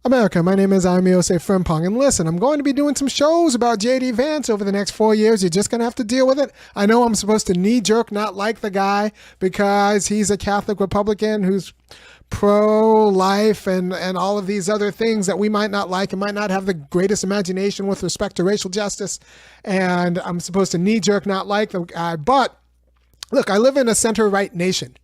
America, my name is Osei-Frimpong, and listen, I'm going to be doing some shows about J.D. Vance over the next 4 years. You're just going to have to deal with it. I know I'm supposed to knee-jerk not like the guy because he's a Catholic Republican who's pro-life and all of these other things that we might not like and might not have the greatest imagination with respect to racial justice, and I'm supposed to knee-jerk not like the guy. But, look, I live in a center-right nation.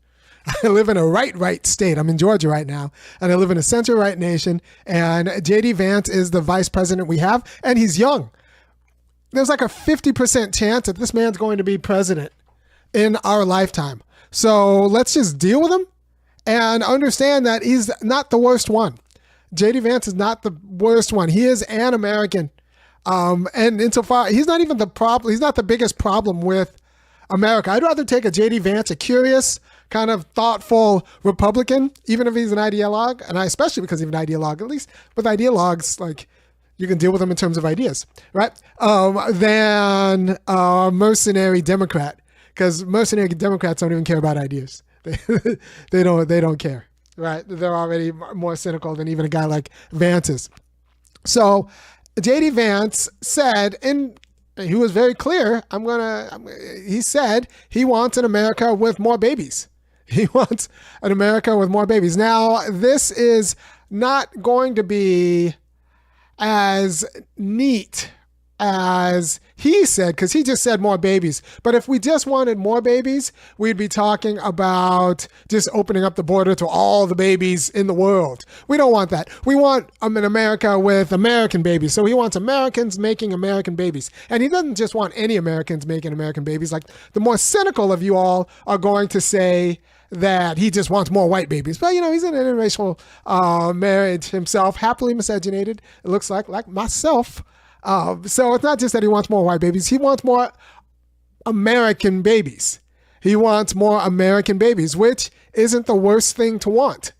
I live in a right state. I'm in Georgia right now, and I live in a center-right nation, and J.D. Vance is the vice president we have, and he's young. There's like a 50% chance that this man's going to be president in our lifetime. So let's just deal with him and understand that he's not the worst one. J.D. Vance is not the worst one. He is an American. And insofar, he's not even the problem. He's not the biggest problem with America. I'd rather take a J.D. Vance, a curious, kind of thoughtful Republican, even if he's an ideologue, and especially because he's an ideologue, at least with ideologues, like, you can deal with them in terms of ideas, right? Than a mercenary Democrat, because mercenary Democrats don't even care about ideas. They don't care, right? They're already more cynical than even a guy like Vance is. So J.D. Vance said, and he was very clear, he said he wants an America with more babies. He wants an America with more babies. Now, this is not going to be as neat as he said, because he just said more babies. But if we just wanted more babies, we'd be talking about just opening up the border to all the babies in the world. We don't want that. We want an America with American babies. So he wants Americans making American babies. And he doesn't just want any Americans making American babies. Like, the more cynical of you all are going to say that he just wants more white babies. But, he's an interracial marriage himself, happily miscegenated, it looks like myself. So it's not just that he wants more white babies. He wants more American babies. He wants more American babies, which isn't the worst thing to want.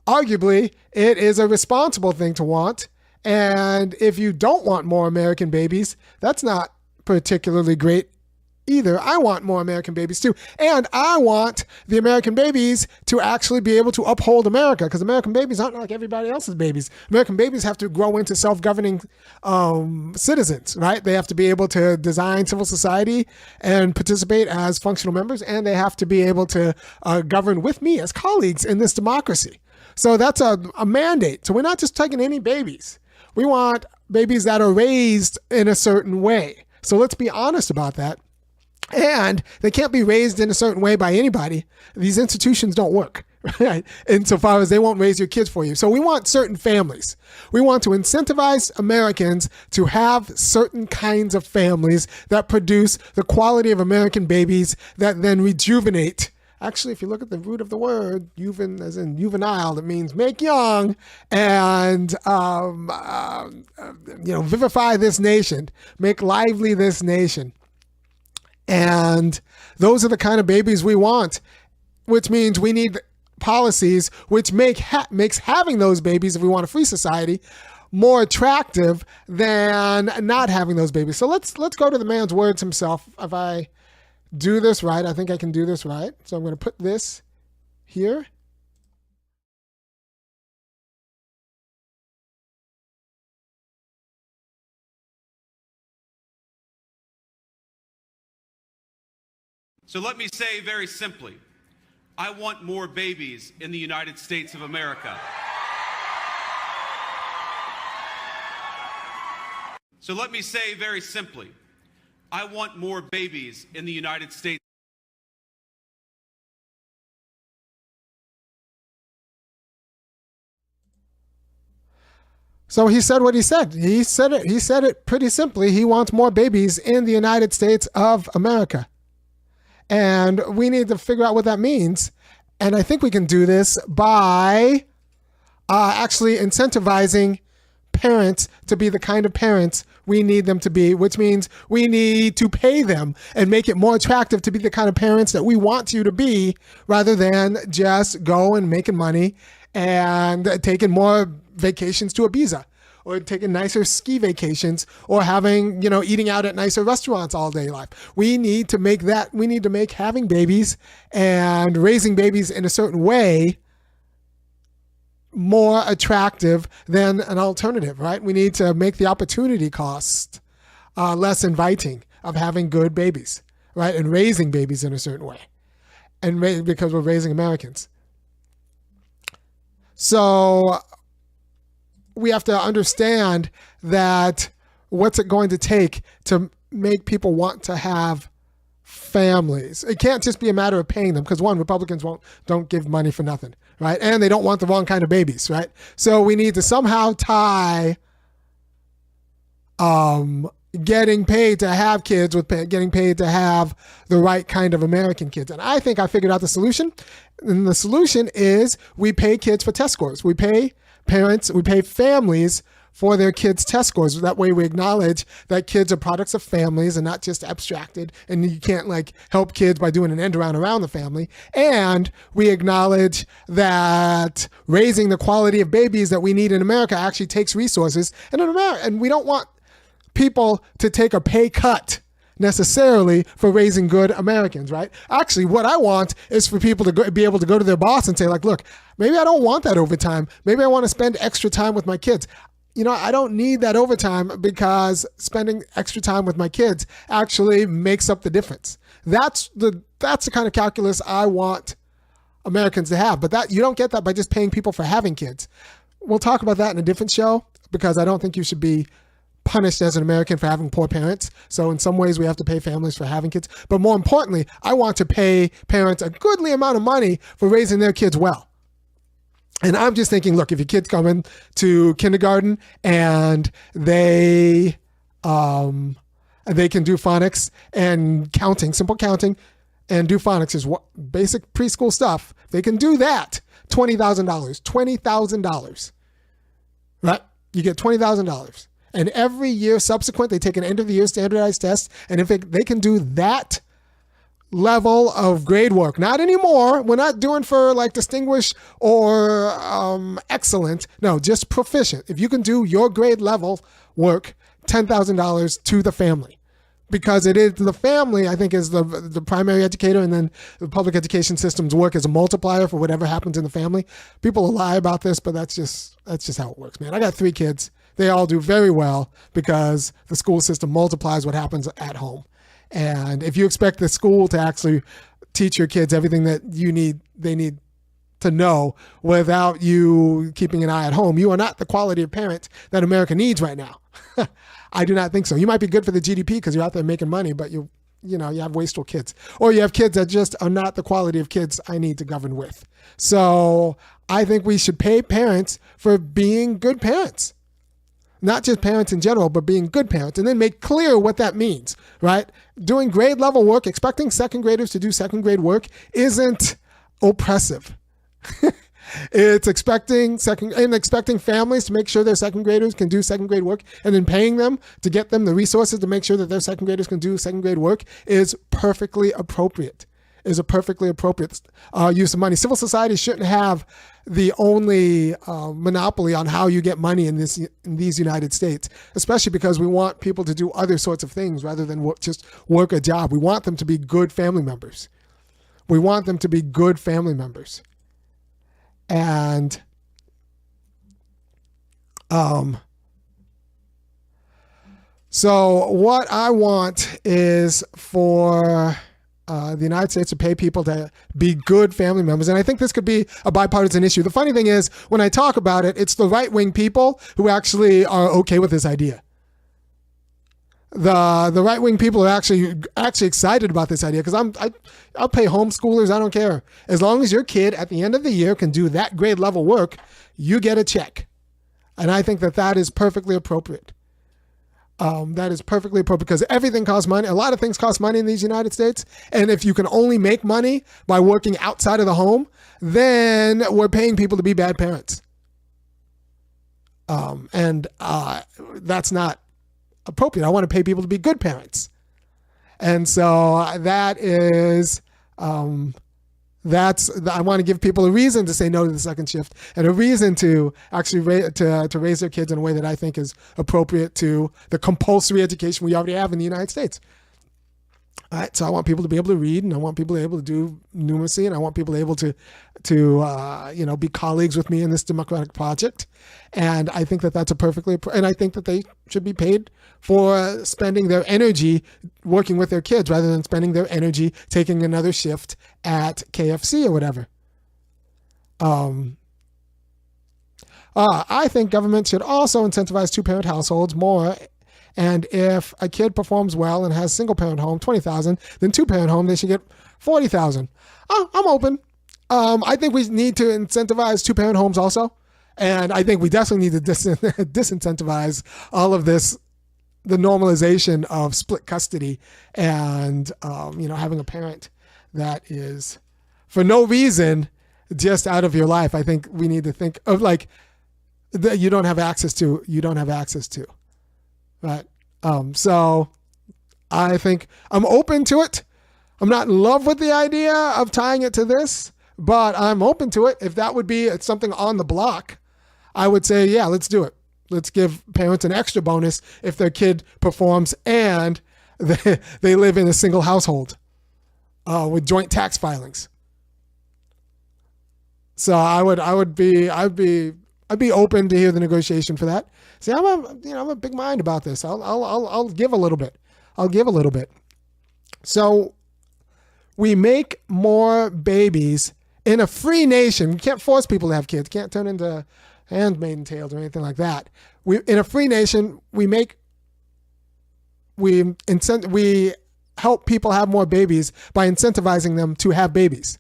Arguably, it is a responsible thing to want. And if you don't want more American babies, that's not particularly great either. I want more American babies too. And I want the American babies to actually be able to uphold America, because American babies aren't like everybody else's babies. American babies have to grow into self-governing citizens, right? They have to be able to design civil society and participate as functional members, and they have to be able to govern with me as colleagues in this democracy. So that's a mandate. So we're not just taking any babies. We want babies that are raised in a certain way. So let's be honest about that. And they can't be raised in a certain way by anybody. These institutions don't work, right? Insofar as they won't raise your kids for you. So we want certain families. We want to incentivize Americans to have certain kinds of families that produce the quality of American babies that then rejuvenate. Actually, if you look at the root of the word, as in juvenile, it means make young and, vivify this nation, make lively this nation. And those are the kind of babies we want, which means we need policies which makes having those babies, if we want a free society, more attractive than not having those babies. So let's go to the man's words himself. If I do this right, I think I can do this right. So I'm going to put this here. So let me say very simply, I want more babies in the United States of America. So let me say very simply, I want more babies in the United States. So he said what he said. He said it pretty simply. He wants more babies in the United States of America. And we need to figure out what that means. And I think we can do this by actually incentivizing parents to be the kind of parents we need them to be, which means we need to pay them and make it more attractive to be the kind of parents that we want you to be, rather than just go and making money and taking more vacations to Ibiza, or taking nicer ski vacations, or having, eating out at nicer restaurants all day life. We need to make having babies and raising babies in a certain way more attractive than an alternative, right? We need to make the opportunity cost less inviting of having good babies, right? And raising babies in a certain way. And because we're raising Americans. So we have to understand that what's it going to take to make people want to have families. It can't just be a matter of paying them because, one, Republicans don't give money for nothing, right? And they don't want the wrong kind of babies, right? So we need to somehow tie getting paid to have kids with getting paid to have the right kind of American kids. And I think I figured out the solution. And the solution is we pay kids for test scores. We pay parents, we pay families for their kids' test scores. That way we acknowledge that kids are products of families and not just abstracted. And you can't like help kids by doing an end around the family. And we acknowledge that raising the quality of babies that we need in America actually takes resources. And in America, and we don't want people to take a pay cut necessarily for raising good Americans, right? Actually, what I want is for people to be able to go to their boss and say, like, look, maybe I don't want that overtime. Maybe I want to spend extra time with my kids. You know, I don't need that overtime because spending extra time with my kids actually makes up the difference. That's the kind of calculus I want Americans to have. But that you don't get that by just paying people for having kids. We'll talk about that in a different show because I don't think you should be punished as an American for having poor parents. So in some ways we have to pay families for having kids. But more importantly, I want to pay parents a goodly amount of money for raising their kids well. And I'm just thinking, look, if your kids come in to kindergarten and they can do phonics and counting, simple counting, and do phonics is what basic preschool stuff. They can do that. $20,000, right? You get $20,000. And every year subsequent, they take an end of the year standardized test. And if they can do that level of grade work, not anymore. We're not doing for like distinguished or excellent. No, just proficient. If you can do your grade level work, $10,000 to the family. Because it is the family, I think, is the primary educator, and then the public education systems work as a multiplier for whatever happens in the family. People lie about this, but that's just how it works, man. I got 3 kids. They all do very well because the school system multiplies what happens at home. And if you expect the school to actually teach your kids everything that they need to know without you keeping an eye at home, you are not the quality of parent that America needs right now. I do not think so. You might be good for the GDP because you're out there making money, but you have wasteful kids, or you have kids that just are not the quality of kids I need to govern with. So I think we should pay parents for being good parents. Not just parents in general, but being good parents, and then make clear what that means, right? Doing grade level work, expecting second graders to do second grade work isn't oppressive. It's expecting families to make sure their second graders can do second grade work, and then paying them to get them the resources to make sure that their second graders can do second grade work is perfectly appropriate. Is a perfectly appropriate use of money. Civil society shouldn't have the only monopoly on how you get money in these United States, especially because we want people to do other sorts of things rather than just work a job. We want them to be good family members. And so what I want is for the United States to pay people to be good family members. And I think this could be a bipartisan issue. The funny thing is, when I talk about it, it's the right-wing people who actually are okay with this idea. The right-wing people are actually excited about this idea because I'll pay homeschoolers. I don't care. As long as your kid at the end of the year can do that grade level work, you get a check. And I think that is perfectly appropriate. That is perfectly appropriate because everything costs money. A lot of things cost money in these United States. And if you can only make money by working outside of the home, then we're paying people to be bad parents. And that's not appropriate. I want to pay people to be good parents. And so that is, I want to give people a reason to say no to the second shift and a reason to actually to raise their kids in a way that I think is appropriate to the compulsory education we already have in the United States. All right, so I want people to be able to read, and I want people to be able to do numeracy, and I want people to be able to be colleagues with me in this democratic project. And I think that that's and I think that they should be paid for spending their energy working with their kids rather than spending their energy taking another shift at KFC or whatever. I think government should also incentivize two-parent households more. And if a kid performs well and has single-parent home, $20,000, then two-parent home, they should get $40,000. I'm open. I think we need to incentivize two-parent homes also. And I think we definitely need to disincentivize all of this, the normalization of split custody and, having a parent that is, for no reason, just out of your life. I think we need to think of like that you don't have access to. Right. So I think I'm open to it. I'm not in love with the idea of tying it to this, but I'm open to it. If that would be something on the block, I would say, yeah, let's do it. Let's give parents an extra bonus if their kid performs and they live in a single household with joint tax filings. So I'd be open to hear the negotiation for that. See, I'm a big mind about this. I'll give a little bit. So we make more babies in a free nation. We can't force people to have kids. Can't turn into Handmaid's Tales or anything like that. In a free nation, we help people have more babies by incentivizing them to have babies.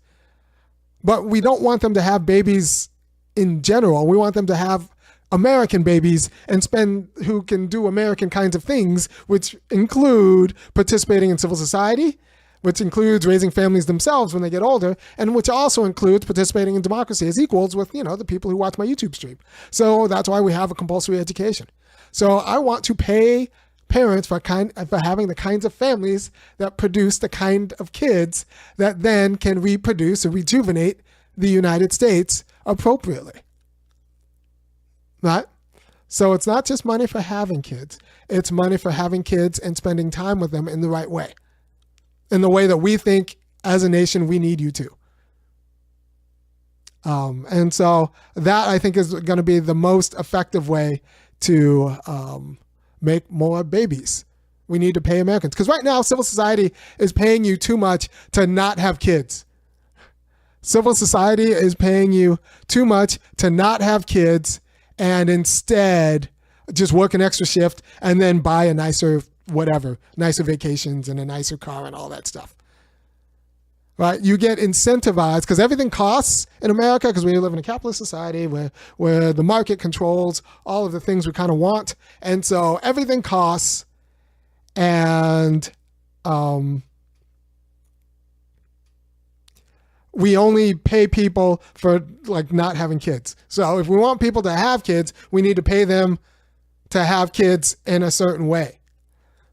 But we don't want them to have babies in general. We want them to have American babies and who can do American kinds of things, which include participating in civil society, which includes raising families themselves when they get older, and which also includes participating in democracy as equals with, the people who watch my YouTube stream. So that's why we have a compulsory education. So I want to pay parents for having the kinds of families that produce the kind of kids that then can reproduce or rejuvenate the United States appropriately. Right? So it's not just money for having kids. It's money for having kids and spending time with them in the right way. In the way that we think as a nation we need you to. And so that I think is going to be the most effective way to make more babies. We need to pay Americans. Because right now, civil society is paying you too much to not have kids. Civil society is paying you too much to not have kids and instead just work an extra shift and then buy a nicer vacations and a nicer car and all that stuff. Right? You get incentivized because everything costs in America because we live in a capitalist society where the market controls all of the things we kind of want. And so everything costs and we only pay people for not having kids. So if we want people to have kids, we need to pay them to have kids in a certain way.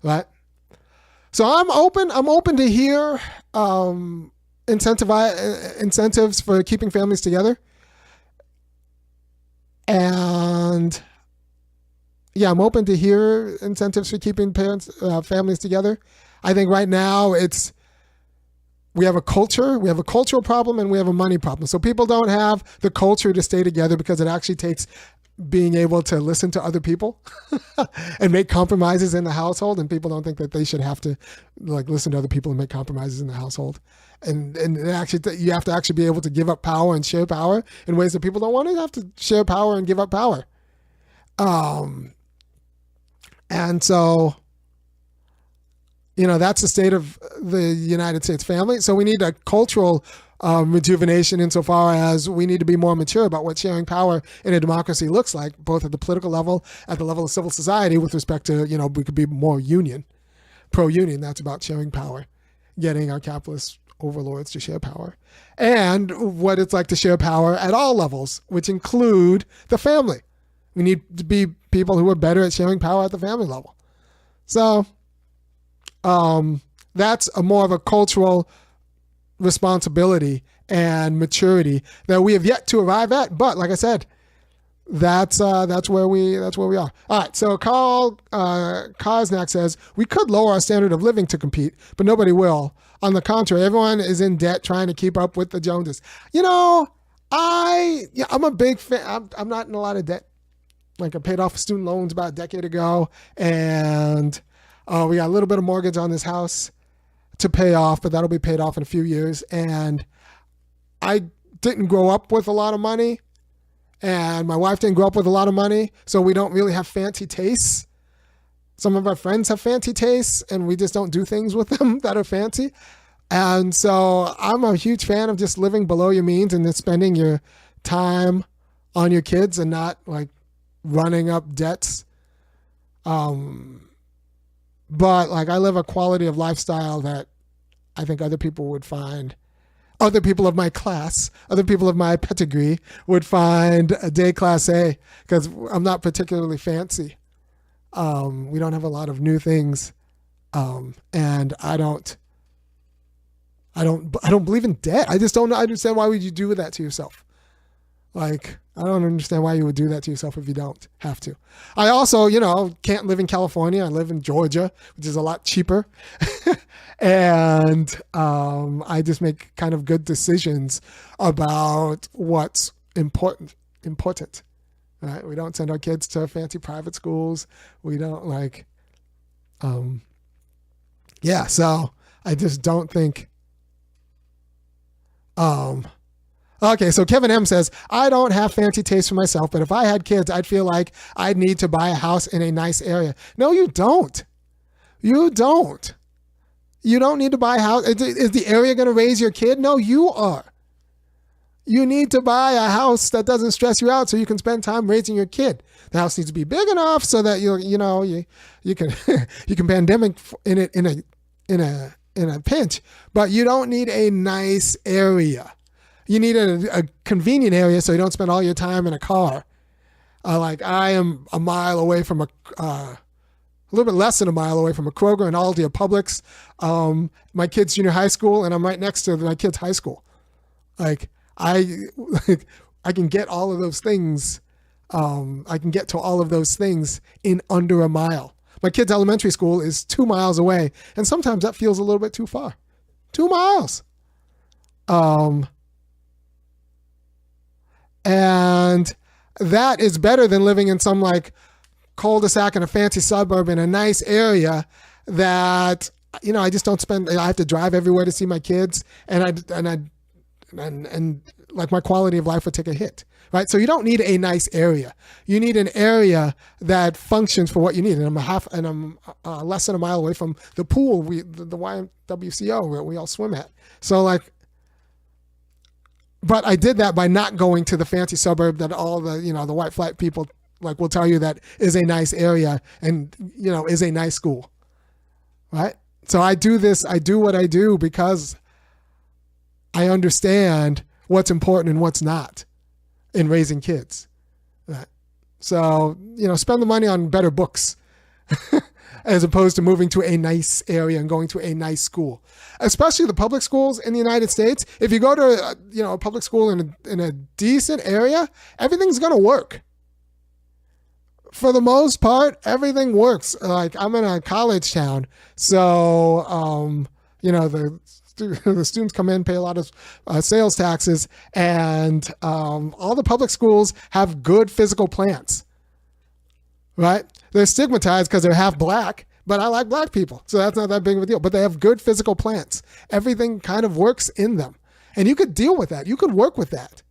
Right? So I'm open to hear incentives for keeping families together. And yeah, I'm open to hear incentives for keeping families together. I think right now we have a cultural problem and we have a money problem. So people don't have the culture to stay together because it actually takes being able to listen to other people and make compromises in the household. And people don't think that they should have to listen to other people and make compromises in the household. And actually, you have to actually be able to give up power and share power in ways that people don't want to have to share power and give up power. And so, that's the state of the United States family. So we need a cultural rejuvenation insofar as we need to be more mature about what sharing power in a democracy looks like, both at the political level, at the level of civil society with respect to, we could be more pro-union. That's about sharing power, getting our capitalist overlords to share power, and what it's like to share power at all levels, which include the family. We need to be people who are better at sharing power at the family level. So that's more of a cultural responsibility and maturity that we have yet to arrive at. But like I said, that's where we are. All right. So Carl Kosnak says we could lower our standard of living to compete, but nobody will. On the contrary, everyone is in debt trying to keep up with the Joneses. I'm a big fan. I'm not in a lot of debt. Like I paid off student loans about a decade ago, and we got a little bit of mortgage on this house to pay off, but that'll be paid off in a few years. And I didn't grow up with a lot of money, and my wife didn't grow up with a lot of money, so we don't really have fancy tastes. Some of our friends have fancy tastes, and we just don't do things with them that are fancy. And so I'm a huge fan of just living below your means and then spending your time on your kids and not like running up debts. But like I live a quality of lifestyle that I think other people would find, other people of my class, other people of my pedigree would find a day class A, because I'm not particularly fancy. We don't have a lot of new things. And I don't believe in debt. I just don't understand why would you do that to yourself. Like, I don't understand why you would do that to yourself if you don't have to. I also, can't live in California. I live in Georgia, which is a lot cheaper. And I just make kind of good decisions about what's important. Right? We don't send our kids to fancy private schools. We don't so I just don't think, okay, so Kevin M says, I don't have fancy taste for myself, but if I had kids, I'd feel like I'd need to buy a house in a nice area. No, you don't. You don't. You don't need to buy a house. Is the area going to raise your kid? No, you are. You need to buy a house that doesn't stress you out so you can spend time raising your kid. The house needs to be big enough so that you can you can pandemic in it in a pinch, but you don't need a nice area. You need a convenient area so you don't spend all your time in a car. I am a mile away from a little bit less than a mile away from a Kroger and Aldi or Publix. My kid's junior high school, and I'm right next to my kid's high school. I can get all of those things. I can get to all of those things in under a mile. My kid's elementary school is 2 miles away, and sometimes that feels a little bit too far. 2 miles. And that is better than living in some cul-de-sac in a fancy suburb in a nice area that, I just don't spend, I have to drive everywhere to see my kids, and my quality of life would take a hit, right? So you don't need a nice area. You need an area that functions for what you need. And I'm less than a mile away from the pool, the YMWCO where we all swim at. So but I did that by not going to the fancy suburb that all the, the white flight people will tell you that is a nice area and, is a nice school, right? So I do what I do because I understand what's important and what's not in raising kids. Right? So, spend the money on better books as opposed to moving to a nice area and going to a nice school. Especially the public schools in the United States. If you go to a public school in a decent area, everything's going to work. For the most part, everything works. I'm in a college town, so the students come in, pay a lot of sales taxes, and all the public schools have good physical plants, right? They're stigmatized because they're half black, but I like black people, so that's not that big of a deal. But they have good physical plants. Everything kind of works in them, and you could deal with that. You could work with that.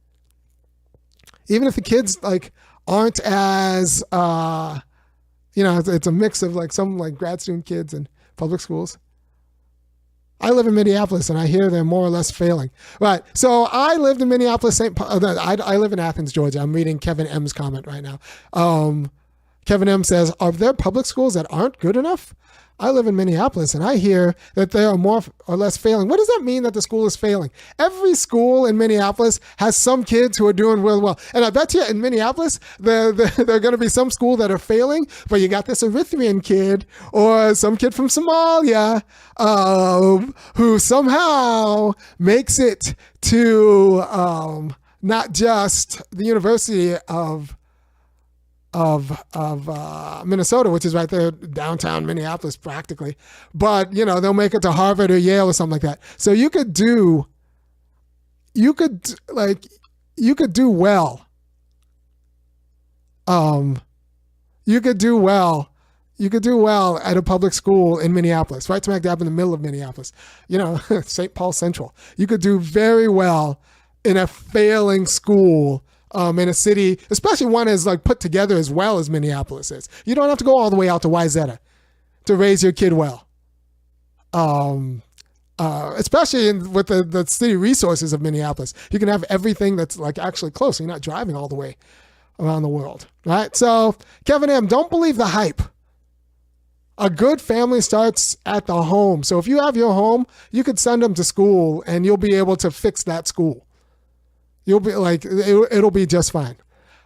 Even if the kids aren't as, it's a mix of some grad student kids and public schools. I live in Minneapolis, and I hear they're more or less failing. Right. So I lived in Minneapolis, I live in Athens, Georgia. I'm reading Kevin M's comment right now. Kevin M says, are there public schools that aren't good enough? I live in Minneapolis, and I hear that they are more or less failing. What does that mean that the school is failing? Every school in Minneapolis has some kids who are doing real well. And I bet you in Minneapolis, there are going to be some schools that are failing, but you got this Eritrean kid or some kid from Somalia who somehow makes it to not just the University of Minnesota, which is right there downtown Minneapolis practically. But, they'll make it to Harvard or Yale or something like that. So you could do well. You could do well. You could do well at a public school in Minneapolis, right smack dab in the middle of Minneapolis. St. Paul Central. You could do very well in a failing school in a city, especially one as put together as well as Minneapolis is. You don't have to go all the way out to Wayzata to raise your kid well. Especially with the city resources of Minneapolis. You can have everything that's actually close. So you're not driving all the way around the world, right? So Kevin M., don't believe the hype. A good family starts at the home. So if you have your home, you could send them to school and you'll be able to fix that school. You'll be it'll be just fine.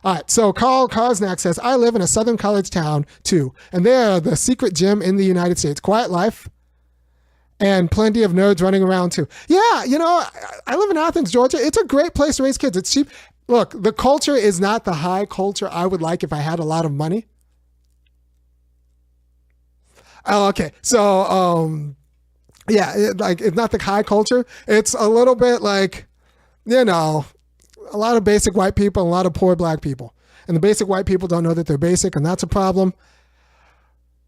All right, so Carl Karsnak says, I live in a southern college town too, and they're the secret gym in the United States. Quiet life and plenty of nerds running around too. Yeah, I live in Athens, Georgia. It's a great place to raise kids. It's cheap. Look, the culture is not the high culture I would like if I had a lot of money. Oh, okay. So, it's not the high culture. It's a little bit a lot of basic white people, and a lot of poor black people. And the basic white people don't know that they're basic, and that's a problem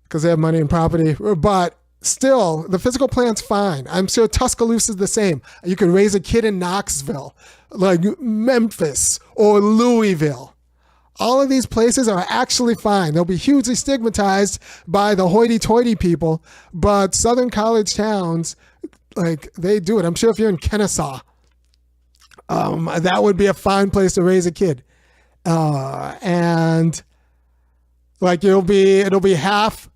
because they have money and property. But still, the physical plant's fine. I'm sure Tuscaloosa is the same. You could raise a kid in Knoxville, like Memphis or Louisville. All of these places are actually fine. They'll be hugely stigmatized by the hoity-toity people, but southern college towns, they do it. I'm sure if you're in Kennesaw, that would be a fine place to raise a kid. And it'll be half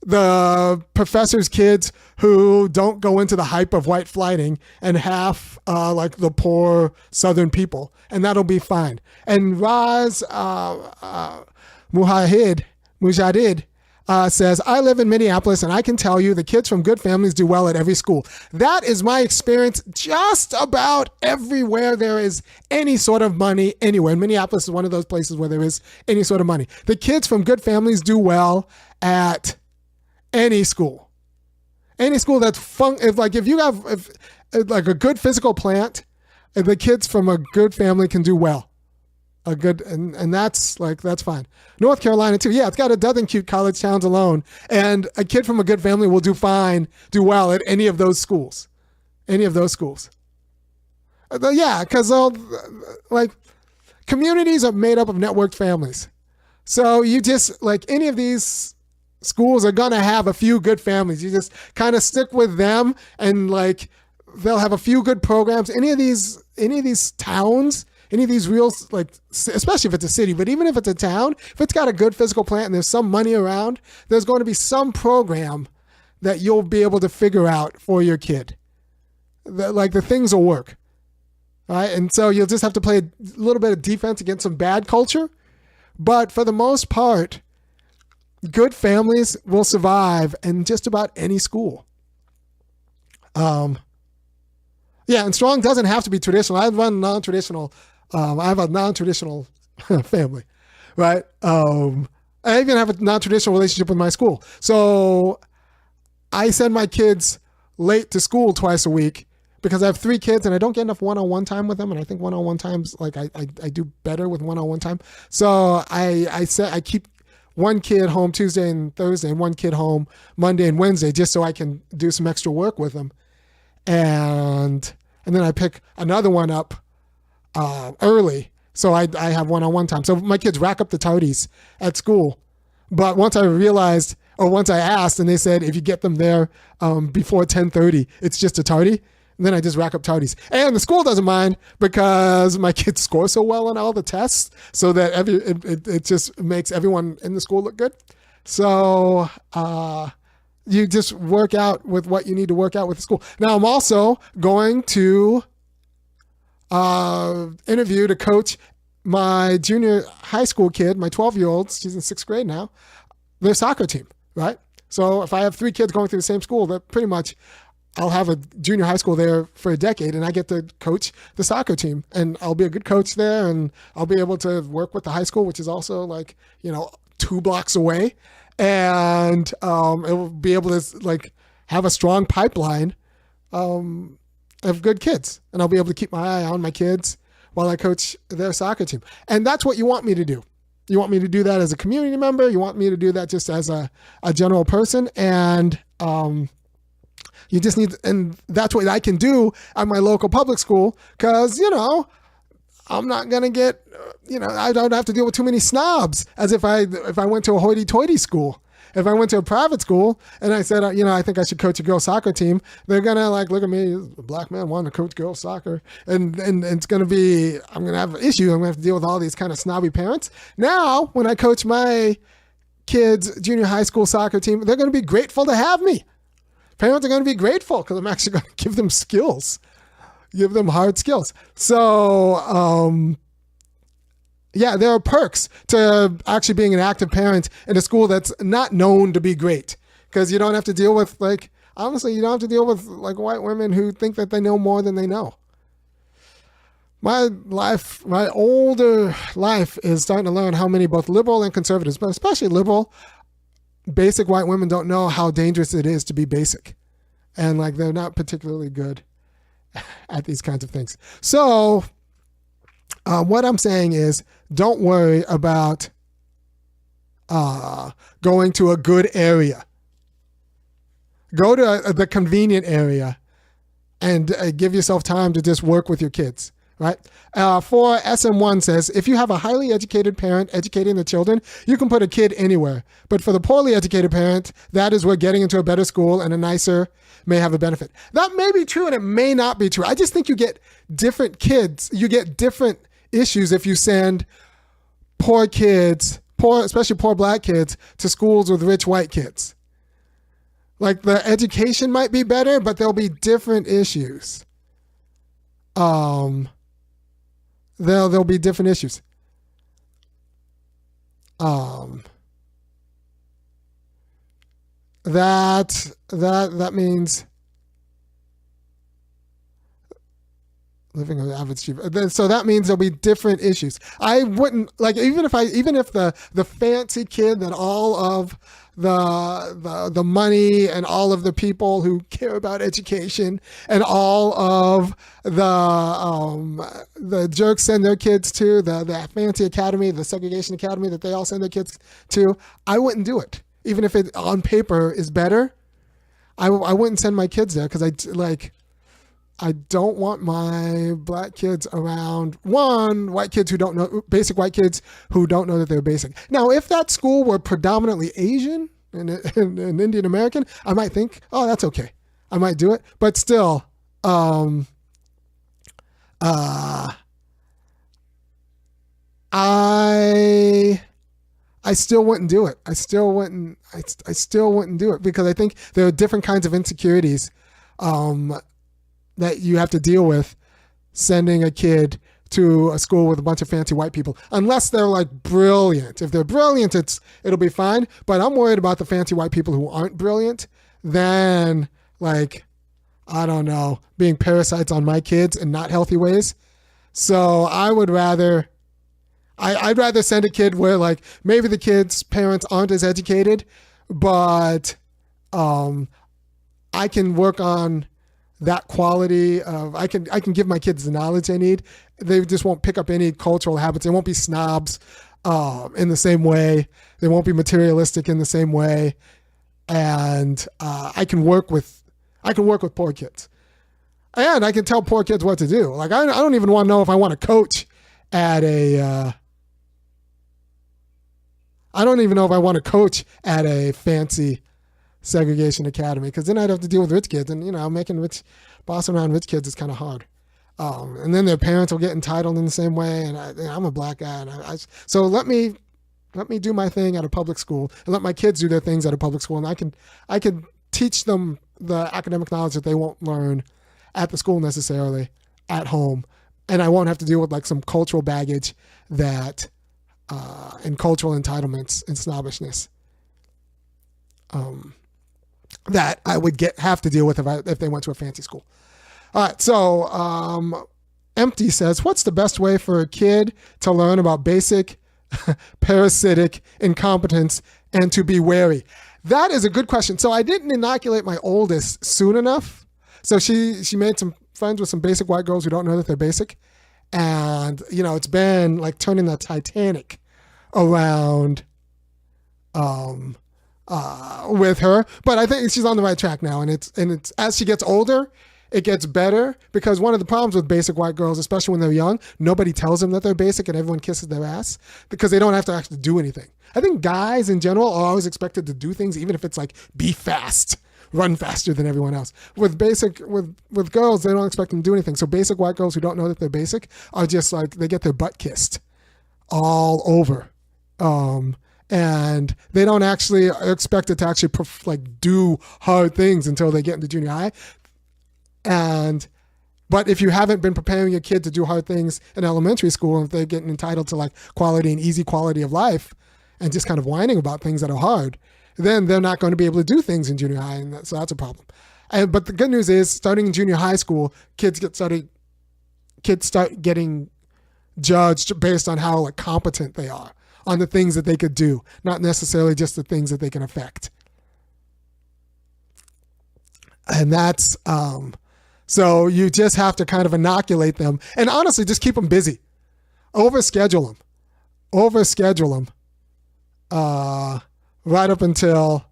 the professor's kids who don't go into the hype of white flighting and half the poor southern people, and that'll be fine. And Raz Mujahid says, I live in Minneapolis and I can tell you the kids from good families do well at every school. That is my experience just about everywhere there is any sort of money anywhere. And Minneapolis is one of those places where there is any sort of money. The kids from good families do well at any school. Any school that's if you have a good physical plant, the kids from a good family can do well. And that's fine. North Carolina too. Yeah, it's got a dozen cute college towns alone, and a kid from a good family will do well at any of those schools. Any of those schools. Yeah, because communities are made up of networked families. So you just any of these schools are gonna have a few good families. You just kind of stick with them, and they'll have a few good programs. Any of these towns. Any of these real, especially if it's a city, but even if it's a town, if it's got a good physical plant and there's some money around, there's going to be some program that you'll be able to figure out for your kid. The things will work. All right? And so you'll just have to play a little bit of defense against some bad culture. But for the most part, good families will survive in just about any school. And strong doesn't have to be traditional. I run non-traditional. I have a non-traditional family, right? I even have a non-traditional relationship with my school. So I send my kids late to school twice a week because I have 3 kids and I don't get enough one-on-one time with them. And I think one-on-one times, I do better with one-on-one time. So I keep one kid home Tuesday and Thursday and one kid home Monday and Wednesday just so I can do some extra work with them. And then I pick another one up early, so I have one-on-one time. So my kids rack up the tardies at school. But once I asked, and they said if you get them there before 10:30, it's just a tardy. And then I just rack up tardies. And the school doesn't mind because my kids score so well on all the tests, so that it just makes everyone in the school look good. So you just work out with what you need to work out with the school. Now, I'm also going to interview to coach my junior high school kid, my 12-year-old, she's in 6th grade now, their soccer team, right? So if I have 3 kids going through the same school, that pretty much I'll have a junior high school there for a decade, and I get to coach the soccer team, and I'll be a good coach there, and I'll be able to work with the high school, which is also 2 blocks away, and it will be able to have a strong pipeline of good kids, and I'll be able to keep my eye on my kids while I coach their soccer team. And that's what you want me to do. You want me to do that as a community member. You want me to do that just as a general person. And you just need, and that's what I can do at my local public school, because, I'm not going to get, I don't have to deal with too many snobs as if I went to a hoity-toity school. If I went to a private school and I said, I think I should coach a girls soccer team, they're going to look at me, a black man wanting to coach girls soccer. And it's going to be, I'm going to have an issue. I'm going to have to deal with all these kind of snobby parents. Now, when I coach my kids' junior high school soccer team, they're going to be grateful to have me. Parents are going to be grateful because I'm actually going to give them skills, give them hard skills. So, yeah, there are perks to actually being an active parent in a school that's not known to be great, because you don't have to deal with honestly, you don't have to deal with white women who think that they know more than they know. My older life is starting to learn how many both liberal and conservatives, but especially liberal, basic white women don't know how dangerous it is to be basic. And they're not particularly good at these kinds of things. So, what I'm saying is, don't worry about going to a good area. Go to the convenient area and give yourself time to just work with your kids, right? For SM1 says, if you have a highly educated parent educating the children, you can put a kid anywhere. But for the poorly educated parent, that is where getting into a better school and a nicer may have a benefit. That may be true and it may not be true. I just think you get different kids. You get different issues if you send poor kids, especially poor black kids, to schools with rich white kids. The education might be better, but there'll be different issues. There'll be different issues. That means living on the average cheap. So that means there'll be different issues. I wouldn't even if the fancy kid that all of the money and all of the people who care about education and all of the jerks send their kids to the fancy academy, the segregation academy that they all send their kids to, I wouldn't do it. Even if it on paper is better, I wouldn't send my kids there, because I don't want my black kids around, white kids who don't know, basic white kids who don't know that they're basic. Now, if that school were predominantly Asian and Indian American, I might think, oh, that's okay. I might do it. But still, I still wouldn't do it. I still wouldn't do it, because I think there are different kinds of insecurities that you have to deal with sending a kid to a school with a bunch of fancy white people, unless they're brilliant. If they're brilliant, it'll be fine. But I'm worried about the fancy white people who aren't brilliant. Then I don't know, being parasites on my kids in not healthy ways. So I would rather, I'd rather send a kid where maybe the kid's parents aren't as educated, but I can work on that quality of, I can give my kids the knowledge they need. They just won't pick up any cultural habits. They won't be snobs in the same way. They won't be materialistic in the same way. And I can work with poor kids. And I can tell poor kids what to do. I don't even want to know if I want to coach at a I don't even know if I want to coach at a fancy segregation academy, because then I'd have to deal with rich kids, and bossing around rich kids is kind of hard. And then their parents will get entitled in the same way, and I'm a black guy, and so let me do my thing at a public school, and let my kids do their things at a public school, and I can teach them the academic knowledge that they won't learn at the school necessarily at home, and I won't have to deal with some cultural baggage that and cultural entitlements and snobbishness. that I would have to deal with if they went to a fancy school. All right, so Empty says, what's the best way for a kid to learn about basic parasitic incompetence and to be wary? That is a good question. So I didn't inoculate my oldest soon enough. So she made some friends with some basic white girls who don't know that they're basic. And, it's been like turning the Titanic around with her. But I think she's on the right track now. And it's as she gets older, it gets better, because one of the problems with basic white girls, especially when they're young, nobody tells them that they're basic and everyone kisses their ass because they don't have to actually do anything. I think guys in general are always expected to do things, even if it's like be fast, run faster than everyone else. With girls, they don't expect them to do anything. So basic white girls who don't know that they're basic are just like, they get their butt kissed all over. And they don't actually expect it to actually do hard things until they get into junior high. But if you haven't been preparing your kid to do hard things in elementary school, if they're getting entitled to like quality and easy quality of life and just kind of whining about things that are hard, then they're not going to be able to do things in junior high. And so that's a problem. But the good news is, starting in junior high school, kids start getting judged based on how like competent they are on the things that they could do, not necessarily just the things that they can affect. And that's, so you just have to kind of inoculate them and honestly just keep them busy. Overschedule them. Right up until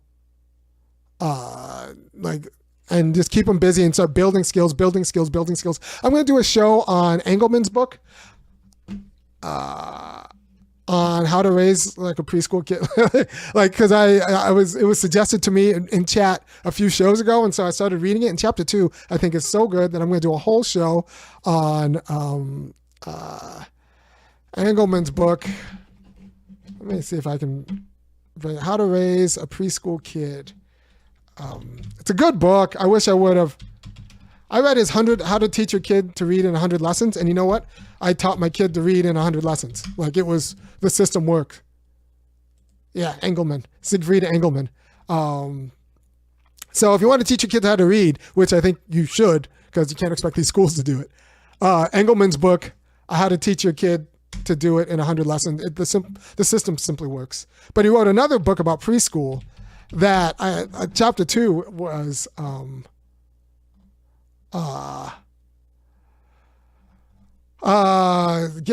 and just keep them busy and start building skills. I'm going to do a show on Engelman's book on how to raise like a preschool kid. Because it was suggested to me in chat a few shows ago, and so I started reading it. And chapter 2 I think is so good that I'm going to do a whole show on Engelman's book. Let me see if I can. How to Raise a Preschool Kid. It's a good book. I wish I would have. I read his 100 How to Teach Your Kid to Read in 100 Lessons, and you know what? I taught my kid to read in 100 lessons. Like, it was, the system worked. Yeah, Engelman, Siegfried Engelman. So if you want to teach your kids how to read, which I think you should, because you can't expect these schools to do it, Engelman's book, How to Teach Your Kid to Do It in 100 Lessons, the system simply works. But he wrote another book about preschool that chapter 2 was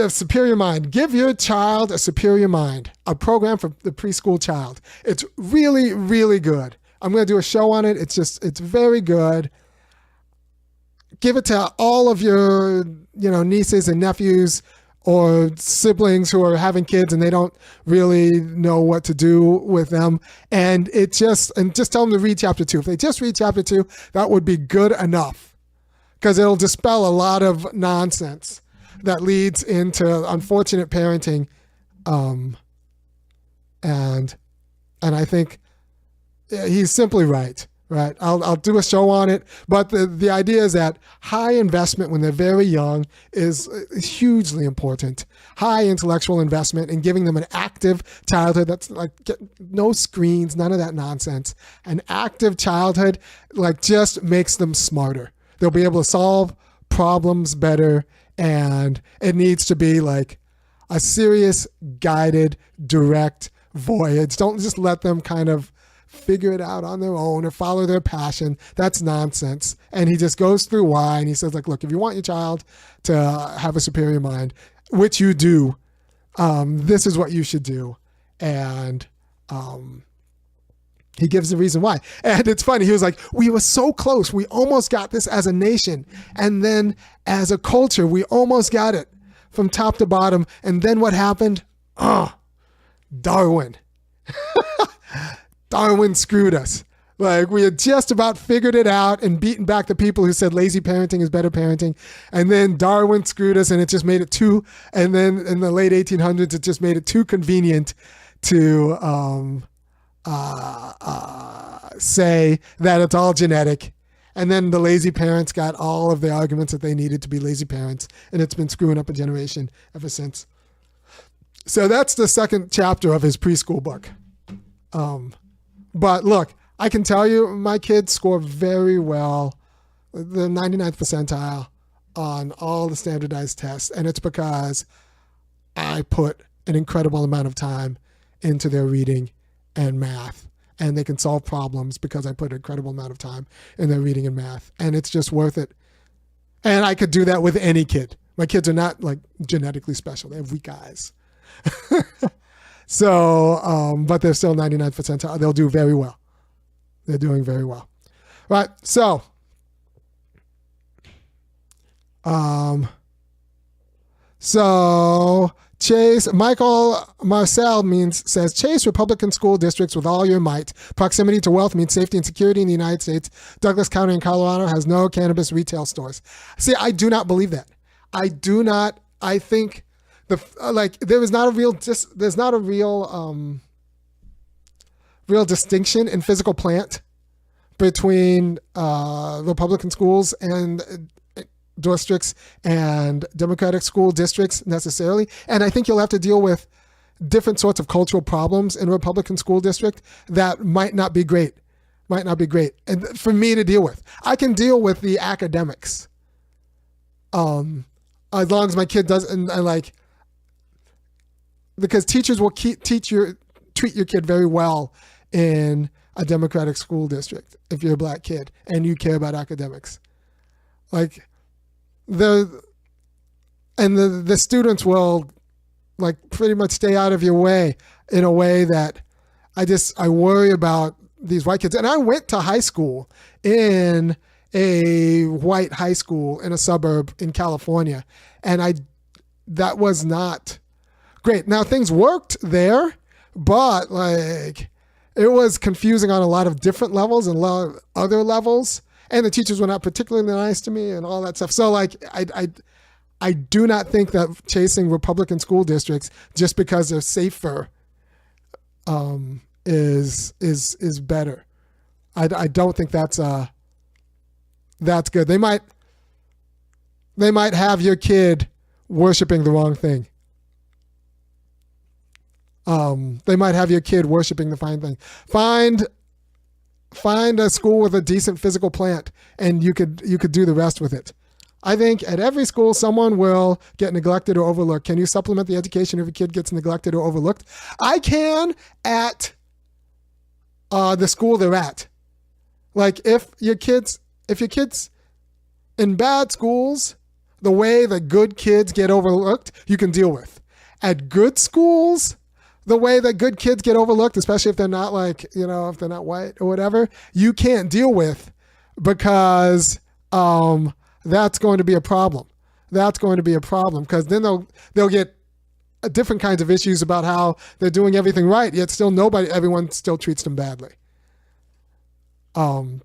superior mind. Give your child a superior mind, a program for the preschool child. It's really, really good. I'm going to do a show on it. It's very good. Give it to all of your, nieces and nephews or siblings who are having kids and they don't really know what to do with them. And just tell them to read chapter 2. If they just read chapter 2, that would be good enough, because it'll dispel a lot of nonsense that leads into unfortunate parenting. And I think he's simply right. I'll do a show on it, but the idea is that high investment when they're very young is hugely important. High intellectual investment in giving them an active childhood that's like no screens, none of that nonsense. An active childhood just makes them smarter. They'll be able to solve problems better, and it needs to be like a serious, guided, direct voyage. Don't just let them kind of figure it out on their own or follow their passion. That's nonsense. And he just goes through why, and he says, look, if you want your child to have a superior mind, which you do, this is what you should do. And he gives the reason why. And it's funny. He was like, we were so close. We almost got this as a nation. And then as a culture, we almost got it from top to bottom. And then what happened? Darwin. Darwin screwed us. We had just about figured it out and beaten back the people who said lazy parenting is better parenting. And then Darwin screwed us, and it just made it and then in the late 1800s, it just made it too convenient to say that it's all genetic. And then the lazy parents got all of the arguments that they needed to be lazy parents, and it's been screwing up a generation ever since. So that's the second chapter of his preschool book. But look, I can tell you my kids score very well, the 99th percentile on all the standardized tests. And it's because I put an incredible amount of time into their reading and math. And they can solve problems because I put an incredible amount of time in their reading and math. And it's just worth it. And I could do that with any kid. My kids are not like genetically special. They have weak eyes. So, but they're still 99th percentile. They'll do very well. They're doing very well. Right. So, Chase, Michael Marcel says, chase Republican school districts with all your might. Proximity to wealth means safety and security in the United States. Douglas County in Colorado has no cannabis retail stores. See, I do not believe that. I do not. I think there's not a real distinction in physical plant between Republican schools and districts and Democratic school districts necessarily. And I think you'll have to deal with different sorts of cultural problems in a Republican school district that might not be great. And for me to deal with, I can deal with the academics. As long as my kid doesn't, because teachers will treat your kid very well in a Democratic school district if you're a black kid and you care about academics. The students will pretty much stay out of your way in a way that I worry about these white kids. And I went to high school in a white high school in a suburb in California, and that was not great. Now things worked there, but it was confusing on a lot of different levels and a lot of other levels. And the teachers were not particularly nice to me and all that stuff. So I do not think that chasing Republican school districts just because they're safer is better. I don't think that's good. They might have your kid worshiping the wrong thing. They might have your kid worshiping the fine thing. Find a school with a decent physical plant, and you could do the rest with it. I think at every school, someone will get neglected or overlooked. Can you supplement the education if a kid gets neglected or overlooked? I can at the school they're at. If your kids in bad schools, the way that good kids get overlooked, you can deal with. At good schools, the way that good kids get overlooked, especially if they're not if they're not white or whatever, you can't deal with because that's going to be a problem. That's going to be a problem because then they'll get different kinds of issues about how they're doing everything right, yet still everyone still treats them badly.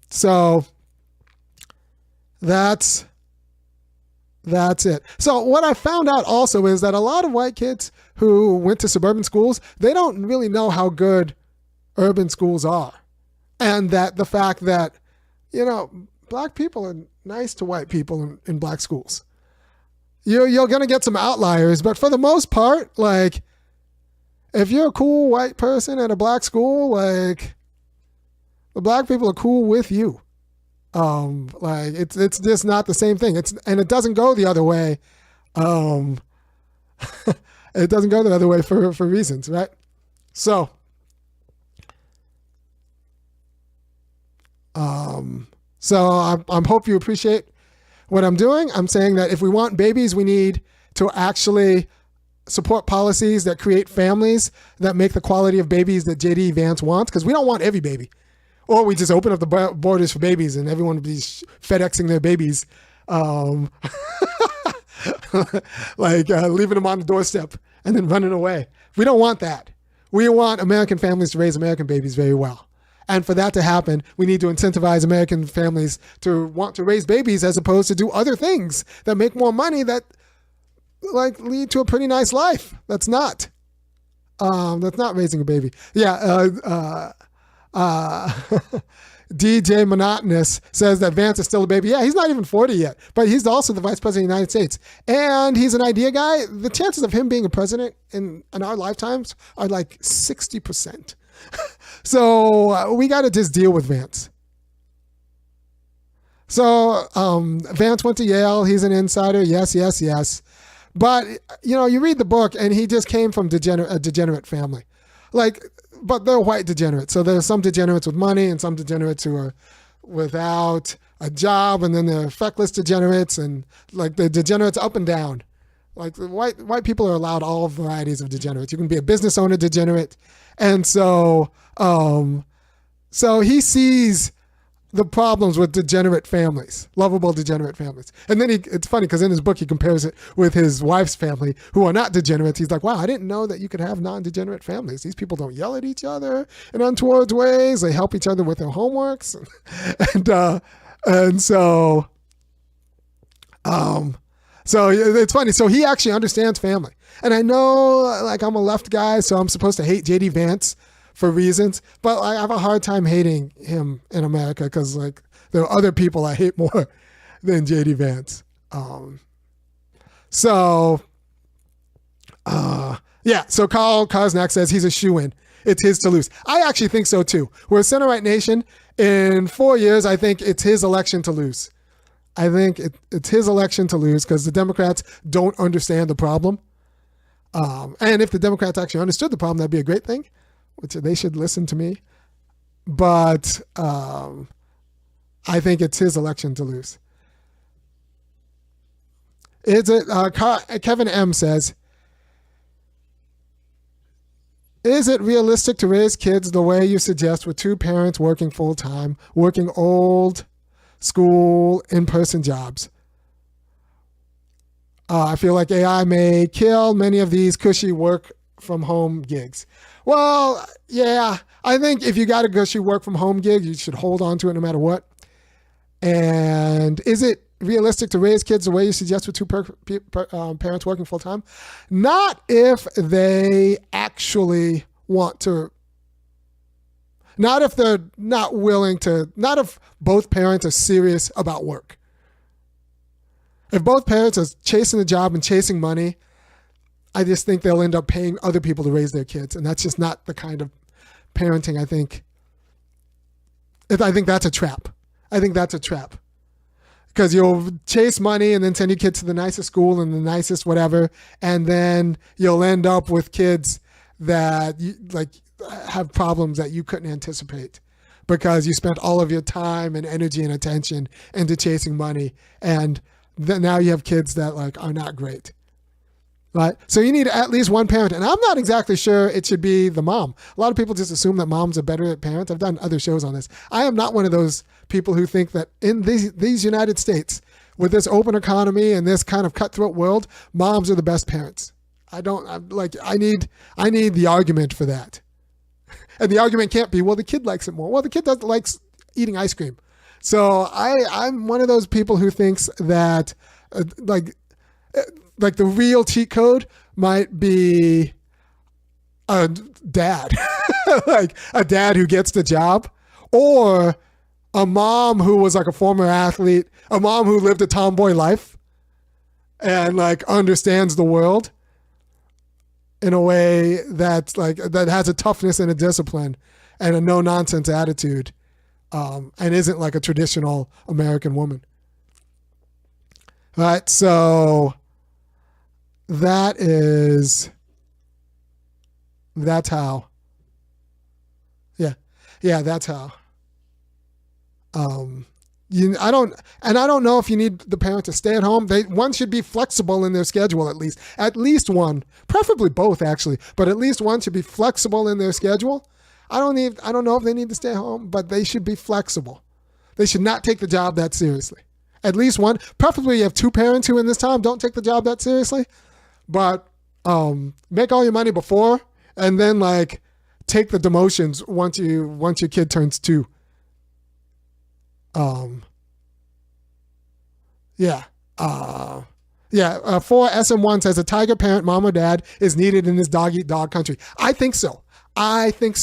So that's it. So what I found out also is that a lot of white kids who went to suburban schools, they don't really know how good urban schools are. And that the fact that, black people are nice to white people in black schools. You're going to get some outliers, but for the most part, if you're a cool white person at a black school, the black people are cool with you. It's just not the same thing. And it doesn't go the other way. It doesn't go the other way for reasons, right? So, I'm hope you appreciate what I'm doing. I'm saying that if we want babies, we need to actually support policies that create families that make the quality of babies that J.D. Vance wants, because we don't want every baby. Or we just open up the borders for babies and everyone will be FedExing their babies, leaving them on the doorstep and then running away. We don't want that. We want American families to raise American babies very well. And for that to happen, we need to incentivize American families to want to raise babies as opposed to do other things that make more money that lead to a pretty nice life. That's not raising a baby. Yeah. DJ Monotonous says that Vance is still a baby. Yeah, he's not even 40 yet, but he's also the vice president of the United States. And he's an idea guy. The chances of him being a president in our lifetimes are 60%. So we got to just deal with Vance. So Vance went to Yale. He's an insider. Yes, yes, yes. But, you read the book, and he just came from a degenerate family. But they're white degenerates. So there's some degenerates with money and some degenerates who are without a job, and then there are feckless degenerates, and the degenerates up and down. White people are allowed all varieties of degenerates. You can be a business owner degenerate. And so he sees the problems with degenerate families, lovable degenerate families. And then it's funny because in his book, he compares it with his wife's family who are not degenerates. He's like, wow, I didn't know that you could have non-degenerate families. These people don't yell at each other in untoward ways. They help each other with their homeworks. So it's funny. So he actually understands family. And I know I'm a left guy, so I'm supposed to hate J.D. Vance for reasons, but I have a hard time hating him in America because there are other people I hate more than J.D. Vance. So Carl Kosnak says he's a shoo-in. It's his to lose. I actually think so too. We're a center-right nation. In 4 years, I think it's his election to lose. I think it's his election to lose because the Democrats don't understand the problem. And if the Democrats actually understood the problem, that'd be a great thing, which they should listen to me. But I think it's his election to lose. Kevin M. says, is it realistic to raise kids the way you suggest with two parents working full-time, working old school, in-person jobs? I feel like AI may kill many of these cushy work-from-home gigs. Well, yeah, I think if you got a gushy work-from-home gig, you should hold on to it no matter what. And is it realistic to raise kids the way you suggest with two parents working full-time? Not if they actually want to. Not if they're not willing to. Not if both parents are serious about work. If both parents are chasing a job and chasing money, I just think they'll end up paying other people to raise their kids. And that's just not the kind of parenting I think. I think that's a trap. Because you'll chase money and then send your kids to the nicest school and the nicest whatever. And then you'll end up with kids that have problems that you couldn't anticipate because you spent all of your time and energy and attention into chasing money. And then now you have kids that are not great. Right? So you need at least one parent. And I'm not exactly sure it should be the mom. A lot of people just assume that moms are better at parents. I've done other shows on this. I am not one of those people who think that in these United States, with this open economy and this kind of cutthroat world, moms are the best parents. I need the argument for that. And the argument can't be, well, the kid likes it more. Well, the kid doesn't like eating ice cream. So I'm one of those people who thinks that the real cheat code might be a dad, a dad who gets the job, or a mom who was a former athlete, a mom who lived a tomboy life and understands the world in a way that that has a toughness and a discipline and a no nonsense attitude, and isn't a traditional American woman. All right, so that's how. Yeah, that's how. I don't know if you need the parent to stay at home. One should be flexible in their schedule at least one, preferably both actually, but at least one should be flexible in their schedule. I don't know if they need to stay home, but they should be flexible. They should not take the job that seriously. At least one, preferably you have two parents who in this time don't take the job that seriously, but make all your money before and then take the demotions once your kid turns 2. 4SM1 says a tiger parent, mom or dad, is needed in this dog-eat-dog country. I think so. I think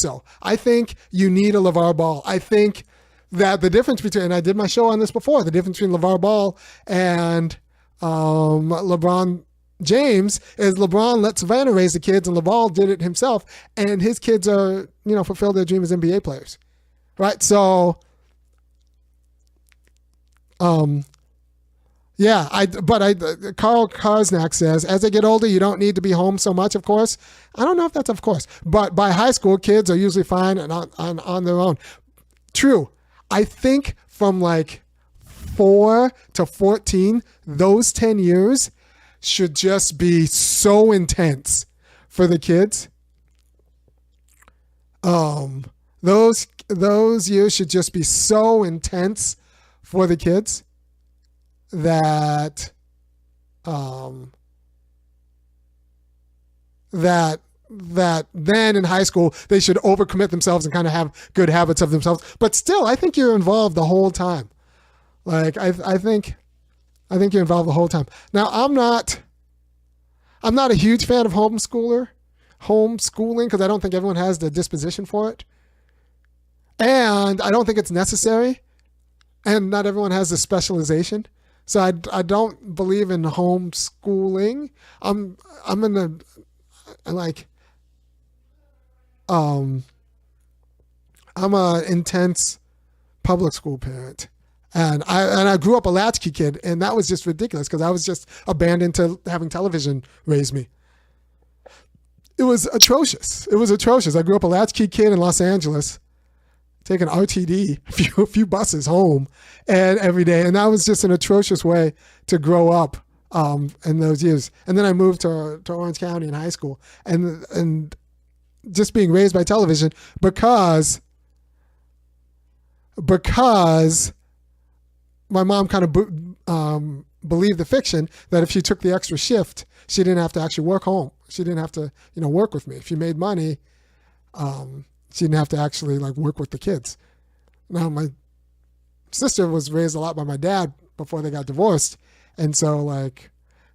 you need a LeVar Ball. I think that the difference between, and I did my show on this before, the difference between LeVar Ball and LeBron James is LeBron let Savannah raise the kids, and LeVar did it himself, and his kids are, fulfill their dream as NBA players, right? So, Carl Karsnak says, as they get older, you don't need to be home so much, of course. I don't know if that's of course, but by high school, kids are usually fine and on their own. True. I think from like 4 to 14, those 10 years should just be so intense for the kids. Those years should just be so intense for the kids that that then in high school they should overcommit themselves and kind of have good habits of themselves. But still, I think you're involved the whole time. Like I think you're involved the whole time. Now I'm not a huge fan of homeschooling because I don't think everyone has the disposition for it, and I don't think it's necessary, and not everyone has the specialization. So I don't believe in homeschooling. I'm an intense public school parent. And I grew up a latchkey kid, and that was just ridiculous because I was just abandoned to having television raise me. It was atrocious. I grew up a latchkey kid in Los Angeles, taking RTD, a few buses home, and every day, and that was just an atrocious way to grow up in those years. And then I moved to Orange County in high school, and just being raised by television because my mom kind of believed the fiction that if she took the extra shift, she didn't have to actually work home. She didn't have to, work with me. If she made money, she didn't have to actually work with the kids. Now, my sister was raised a lot by my dad before they got divorced. And so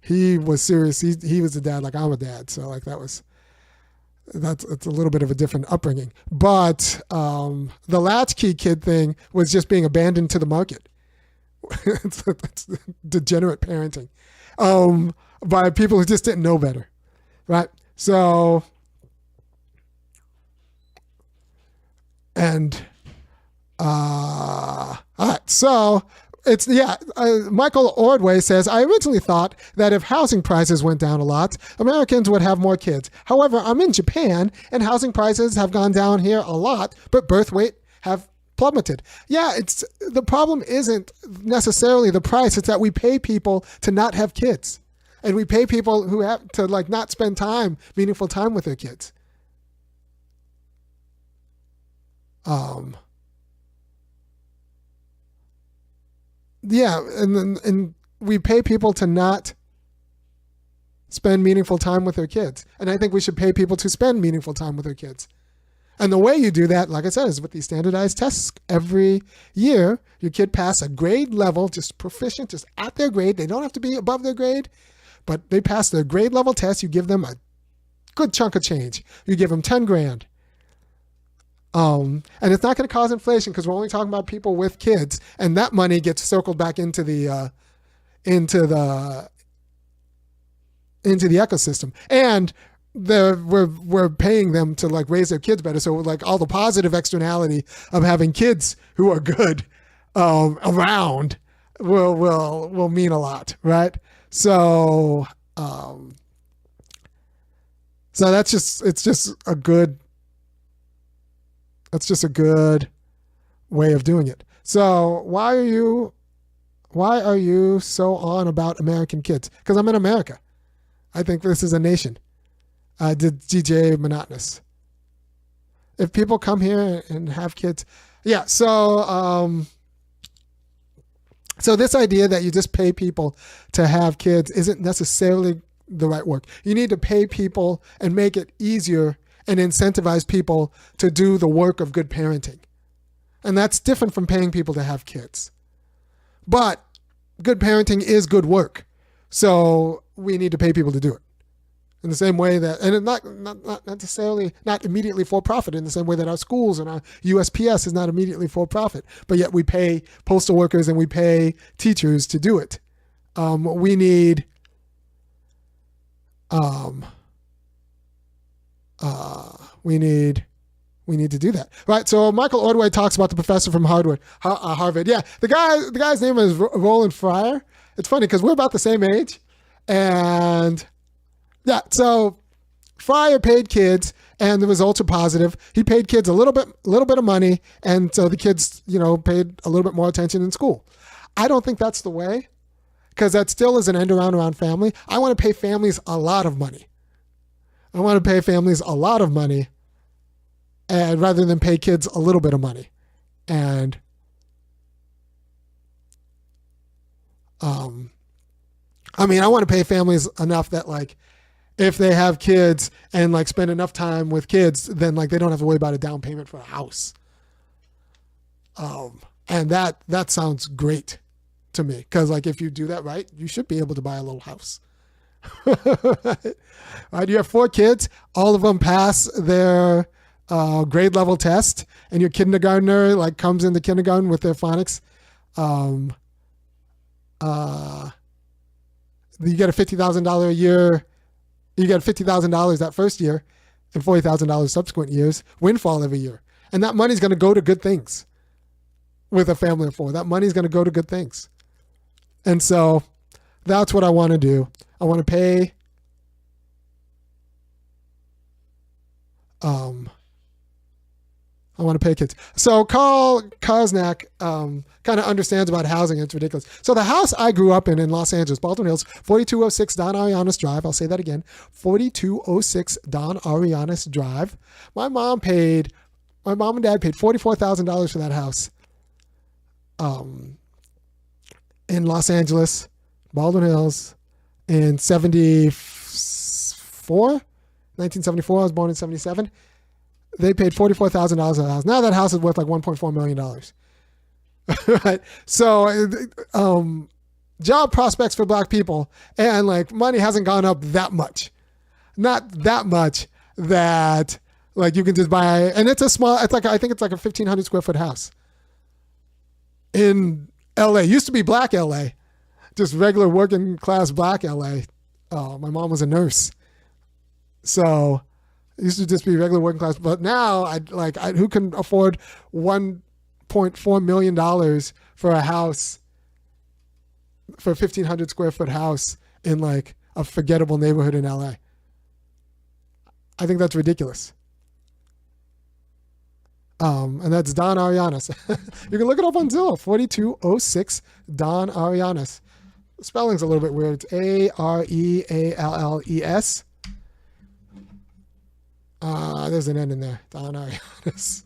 he was serious. He was a dad like I'm a dad. So it's a little bit of a different upbringing. But the latchkey kid thing was just being abandoned to the market. That's degenerate parenting by people who just didn't know better, right? So, all right. So Michael Ordway says, I originally thought that if housing prices went down a lot, Americans would have more kids. However, I'm in Japan and housing prices have gone down here a lot, but birth weight have plummeted. Yeah, the problem isn't necessarily the price. It's that we pay people to not have kids, and we pay people who have to not spend meaningful time with their kids. Yeah, and we pay people to not spend meaningful time with their kids, and I think we should pay people to spend meaningful time with their kids. And the way you do that, like I said, is with these standardized tests. Every year, your kid pass a grade level, just proficient, just at their grade. They don't have to be above their grade, but they pass their grade level test. You give them a good chunk of change. You give them 10 grand. And it's not going to cause inflation because we're only talking about people with kids, and that money gets circled back into the ecosystem. And we're paying them to raise their kids better. So all the positive externality of having kids who are good around will mean a lot, right? So that's just a good way of doing it. So why are you so on about American kids? Because I'm in America. I think this is a nation. Did DJ Monotonous. If people come here and have kids, yeah. So this idea that you just pay people to have kids isn't necessarily the right work. You need to pay people and make it easier and incentivize people to do the work of good parenting. And that's different from paying people to have kids. But good parenting is good work. So we need to pay people to do it. In the same way that, and it's not necessarily, not immediately for profit, in the same way that our schools and our USPS is not immediately for profit, but yet we pay postal workers and we pay teachers to do it. We need Um, we need to do that, right? So Michael Ordway talks about the professor from Harvard. Yeah, the guy's name is Roland Fryer. It's funny because we're about the same age, and yeah, so Fryer paid kids, and the results are positive. He paid kids a little bit of money, and so the kids, paid a little bit more attention in school. I don't think that's the way, because that still is an end around family. I want to pay families a lot of money. And rather than pay kids a little bit of money. And I want to pay families enough that, like, if they have kids and, like, spend enough time with kids, then, like, they don't have to worry about a down payment for a house. And that sounds great to me, because, like, if you do that right, you should be able to buy a little house. Right? You have 4 kids, all of them pass their grade level test, and your kindergartner, like, comes into kindergarten with their phonics. You get a $50,000 a year. You get $50,000 that first year, and $40,000 subsequent years, windfall every year, and that money's going to go to good things. With a family of 4, that money's going to go to good things, and so that's what I want to do. I want to pay. I want to pay kids. So Carl Kosnak kind of understands about housing. It's ridiculous. So the house I grew up in Los Angeles, Baldwin Hills, 4206 Don Arianes Drive. I'll say that again. 4206 Don Arianes Drive. My mom and dad paid $44,000 for that house. In Los Angeles, Baldwin Hills, in 1974. I was born in 77. They paid $44,000 for the house. Now that house is worth like $1.4 million. Right? So, job prospects for black people, and, like, money hasn't gone up that much. Not that much that, like, you can just buy, and it's a small, I think it's like a 1,500 square foot house in LA. Used to be black LA, just regular working class black LA. My mom was a nurse. So it used to just be regular working class. But now, who can afford $1.4 million for a house, for a 1,500 square foot house in, like, a forgettable neighborhood in LA? I think that's ridiculous. And that's Don Arianes. You can look it up on Zillow, 4206 Don Arianes. The spelling's a little bit weird. It's Arealles. There's an N in there. Don Arianes.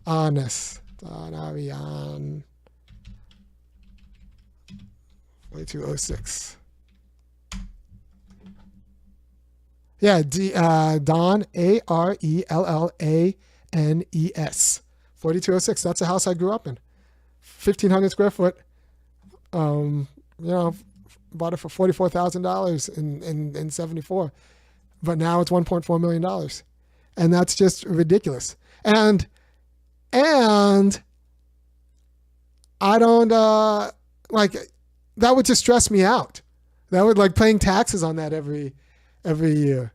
Honest. Don Arian. 4206. Yeah, Don, Arellanes. 4206. That's the house I grew up in. 1,500 square foot. Bought it for $44,000 in 74. But now it's $1.4 million. And that's just ridiculous. And I don't, that would just stress me out. That would, like, paying taxes on that every year.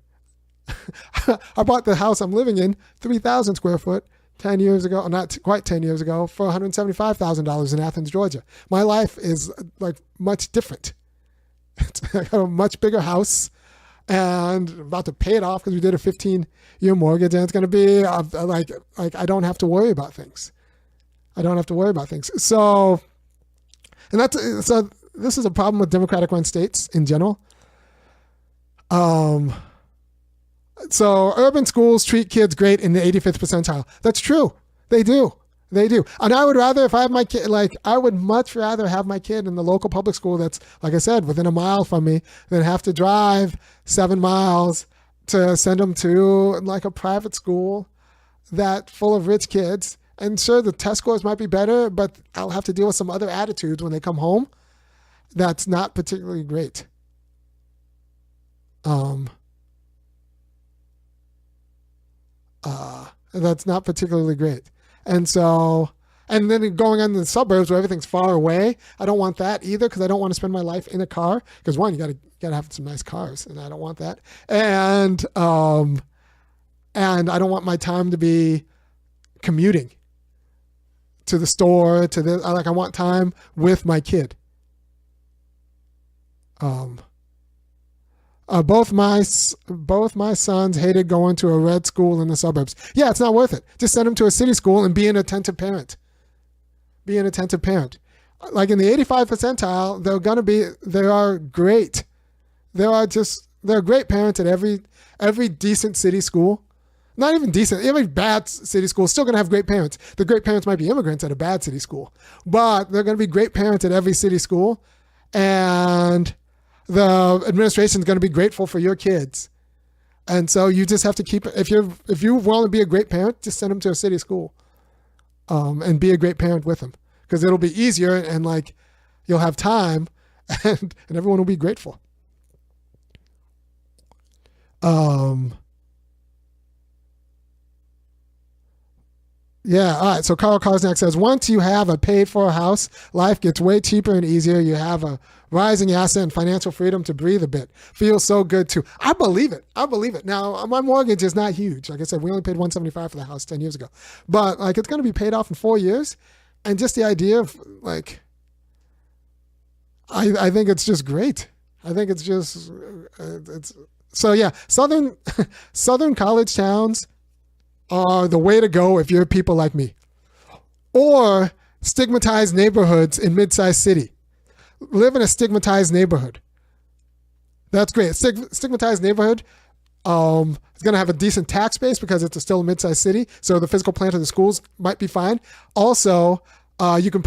I bought the house I'm living in, 3,000 square foot, 10 years ago, not quite 10 years ago, for $175,000 in Athens, Georgia. My life is, like, much different. I got a much bigger house, and I'm about to pay it off because we did a 15-year mortgage, and it's going to be like I don't have to worry about things. So, this is a problem with Democratic-run states in general. So urban schools treat kids great in the 85th percentile. That's true. They do. And I would rather, if I have my kid, I would much rather have my kid in the local public school that's, like I said, within a mile from me, than have to drive 7 miles to send them to, like, a private school that full of rich kids. And sure, the test scores might be better, but I'll have to deal with some other attitudes when they come home. That's not particularly great. That's not particularly great. And so And then going in the suburbs where everything's far away, I don't want that either because I don't want to spend my life in a car. Because one, you gotta have some nice cars, and I don't want that. And I don't want my time to be commuting to the store, I want time with my kid. Both my sons hated going to a red school in the suburbs. Yeah, it's not worth it. Just send them to a city school and be an attentive parent. Like in the 85 percentile, they are great. They're great parents at every decent city school. Not even decent. Every bad city school is still going to have great parents. The great parents might be immigrants at a bad city school, but they're going to be great parents at every city school. And the administration is going to be grateful for your kids. And so you just have to keep, if you want to be a great parent, just send them to a city school, and be a great parent with them, because it'll be easier and like you'll have time and everyone will be grateful. Yeah, all right. So Carl Kosnak says, once you have a paid-for house, life gets way cheaper and easier. You have a rising asset and financial freedom to breathe a bit. Feels so good too. I believe it. Now, my mortgage is not huge. Like I said, we only paid $175 for the house 10 years ago. But like it's going to be paid off in 4 years. And just the idea of like, I think it's just great. I think it's just, so yeah, Southern college towns are the way to go if you're people like me. Or stigmatized neighborhoods in mid-sized city. Live in a stigmatized neighborhood. That's great. Stigmatized neighborhood is going to have a decent tax base because it's still a mid-sized city, so the physical plant of the schools might be fine. Also, you can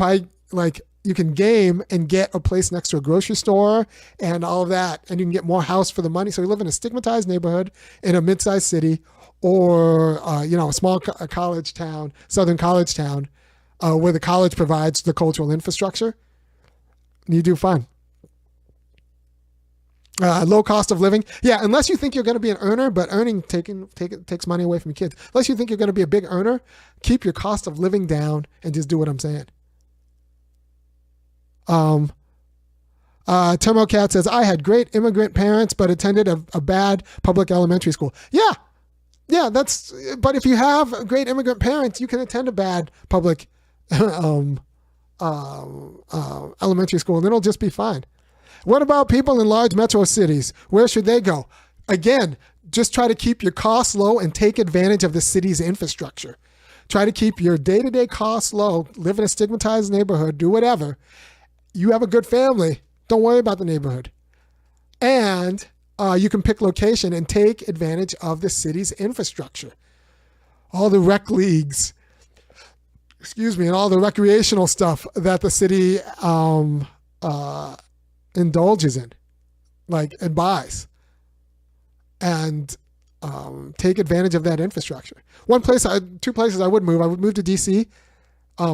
game and get a place next to a grocery store and all of that, and you can get more house for the money. So you live in a stigmatized neighborhood in a mid-sized city, or a small college town, southern college town, where the college provides the cultural infrastructure. You do fine. Low cost of living. Yeah, unless you think you're going to be an earner, but earning takes money away from your kids. Unless you think you're going to be a big earner, keep your cost of living down and just do what I'm saying. Termocat says, I had great immigrant parents, but attended a bad public elementary school. Yeah, but if you have great immigrant parents, you can attend a bad public elementary school and it'll just be fine. What about people in large metro cities? Where should they go? Again, just try to keep your costs low and take advantage of the city's infrastructure. Try to keep your day-to-day costs low, live in a stigmatized neighborhood, do whatever. You have a good family. Don't worry about the neighborhood. And you can pick location and take advantage of the city's infrastructure. All the rec leagues, and all the recreational stuff that the city indulges in, and buys. And take advantage of that infrastructure. Two places I would move. I would move to DC,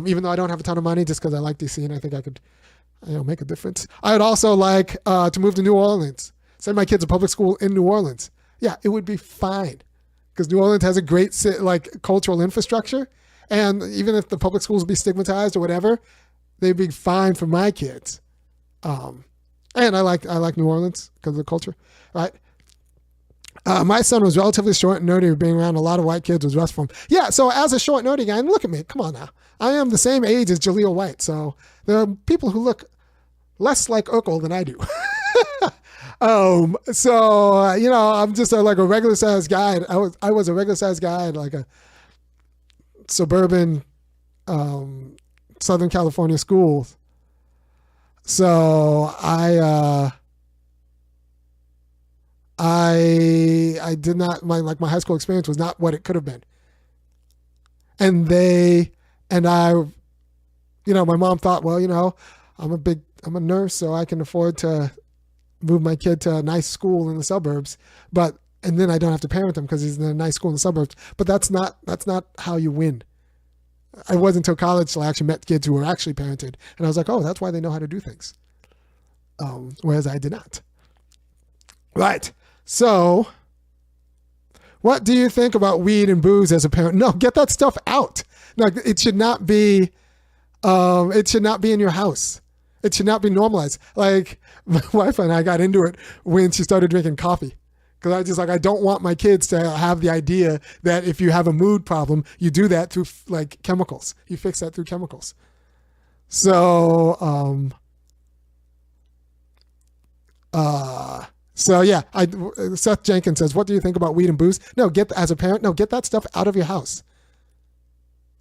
even though I don't have a ton of money, just because I like DC and I think I could make a difference. I would also like to move to New Orleans. Send my kids to public school in New Orleans. Yeah, it would be fine because New Orleans has a great cultural infrastructure, and even if the public schools would be stigmatized or whatever, they'd be fine for my kids. And I like New Orleans because of the culture, right? My son was relatively short and nerdy. Being around a lot of white kids was rough for him. Yeah, so as a short, nerdy guy, and look at me. Come on now. I am the same age as Jaleel White, so there are people who look less like Urkel than I do. I'm just a regular sized guy. I was a regular sized guy at like a suburban Southern California school. So I did not, my high school experience was not what it could have been. And my mom thought, well, I'm a nurse, so I can afford to move my kid to a nice school in the suburbs, and then I don't have to parent him because he's in a nice school in the suburbs. But that's not how you win. I wasn't until college till I actually met kids who were actually parented, and I was like, oh, that's why they know how to do things. Whereas I did not. Right. So, what do you think about weed and booze as a parent? No, get that stuff out. No, it should not be It should not be in your house. It should not be normalized. Like my wife and I got into it when she started drinking coffee. Because I don't want my kids to have the idea that if you have a mood problem, you do that through like chemicals. You fix that through chemicals. So, yeah, Seth Jenkins says, what do you think about weed and booze? No, as a parent, get that stuff out of your house.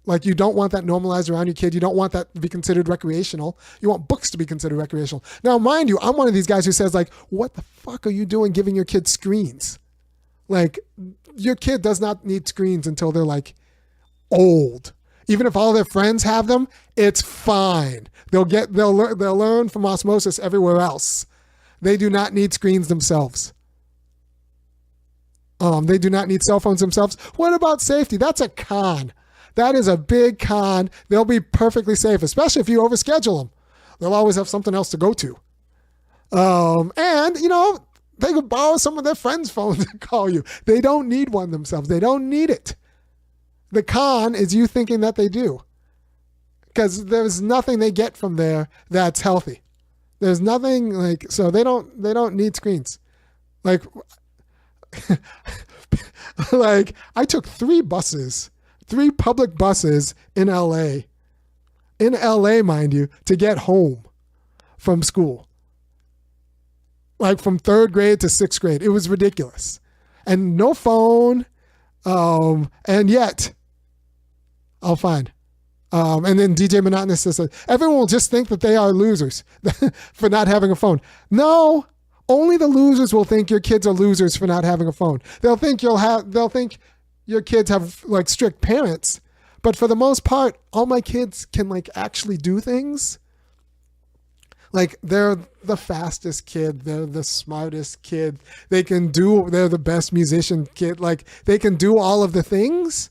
Like, you don't want that normalized around your kid. You don't want that to be considered recreational. You want books to be considered recreational. Now, mind you, I'm one of these guys who says, like, what the fuck are you doing giving your kids screens? Like, your kid does not need screens until they're, like, old. Even if all their friends have them, it's fine. They'll learn from osmosis everywhere else. They do not need screens themselves. They do not need cell phones themselves. What about safety? That's a con. That is a big con. They'll be perfectly safe, especially if you overschedule them. They'll always have something else to go to. And, they could borrow some of their friends' phones and call you. They don't need one themselves. They don't need it. The con is you thinking that they do. Because there's nothing they get from there that's healthy. There's nothing so they don't need screens. Like I took 3 public buses in LA, mind you, to get home from school. Like from 3rd grade to 6th grade. It was ridiculous. And no phone. And yet, I'll find. And then DJ Monotonous says, everyone will just think that they are losers for not having a phone. No, only the losers will think your kids are losers for not having a phone. They'll think your kids have like strict parents, but for the most part, all my kids can like actually do things. Like they're the fastest kid. They're the smartest kid. They're the best musician kid. Like they can do all of the things.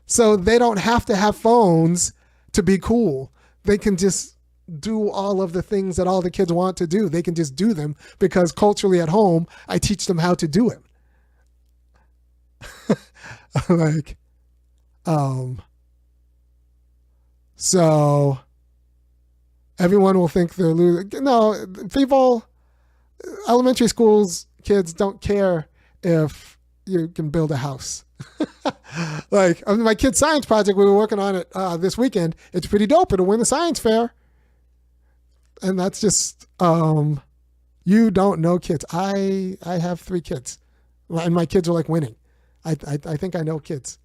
So they don't have to have phones to be cool. They can just do all of the things that all the kids want to do. They can just do them because culturally at home, I teach them how to do it. So everyone will think they're losing. No, elementary schools, kids don't care if you can build a house. My kid's science project, we were working on it this weekend. It's pretty dope. It'll win the science fair. And that's just, you don't know kids. I have 3 kids. And my kids are like winning. I think I know kids.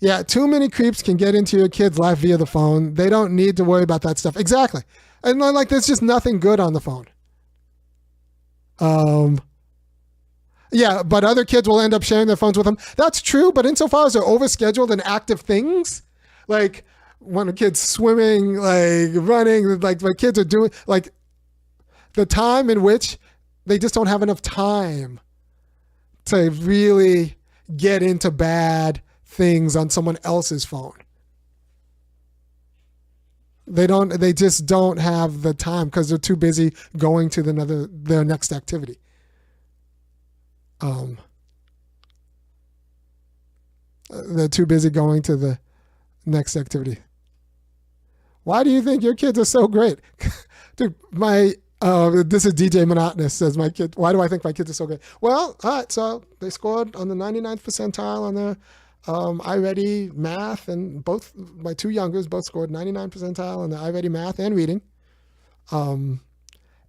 Yeah, too many creeps can get into your kid's life via the phone. They don't need to worry about that stuff. Exactly. And there's just nothing good on the phone. Yeah, but other kids will end up sharing their phones with them. That's true, but insofar as they're overscheduled and active things, like when a kid's swimming, like running, like my kids are doing, like the time in which they just don't have enough time to really get into bad things on someone else's phone. They just don't have the time because they're too busy going to their next activity. They're too busy going to the next activity. Why do you think your kids are so great? Dude, this is DJ Monotonous says why do I think my kids are so great? Well, all right, so they scored on the 99th percentile on their iReady math, and both my 2 youngers both scored 99th percentile on the iReady math and reading.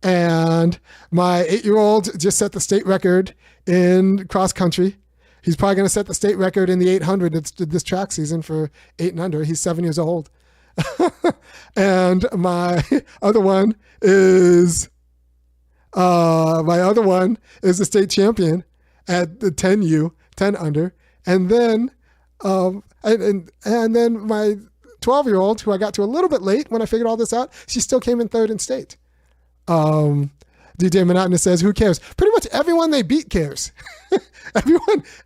And my 8-year-old just set the state record in cross country. He's probably going to set the state record in the 800 this track season for 8 and under. He's 7 years old. And my other one is the state champion at the 10 under. And then and then my 12-year-old, who I got to a little bit late when I figured all this out, she still came in 3rd in state. DJ Monotonous says, who cares? Pretty much everyone they beat cares.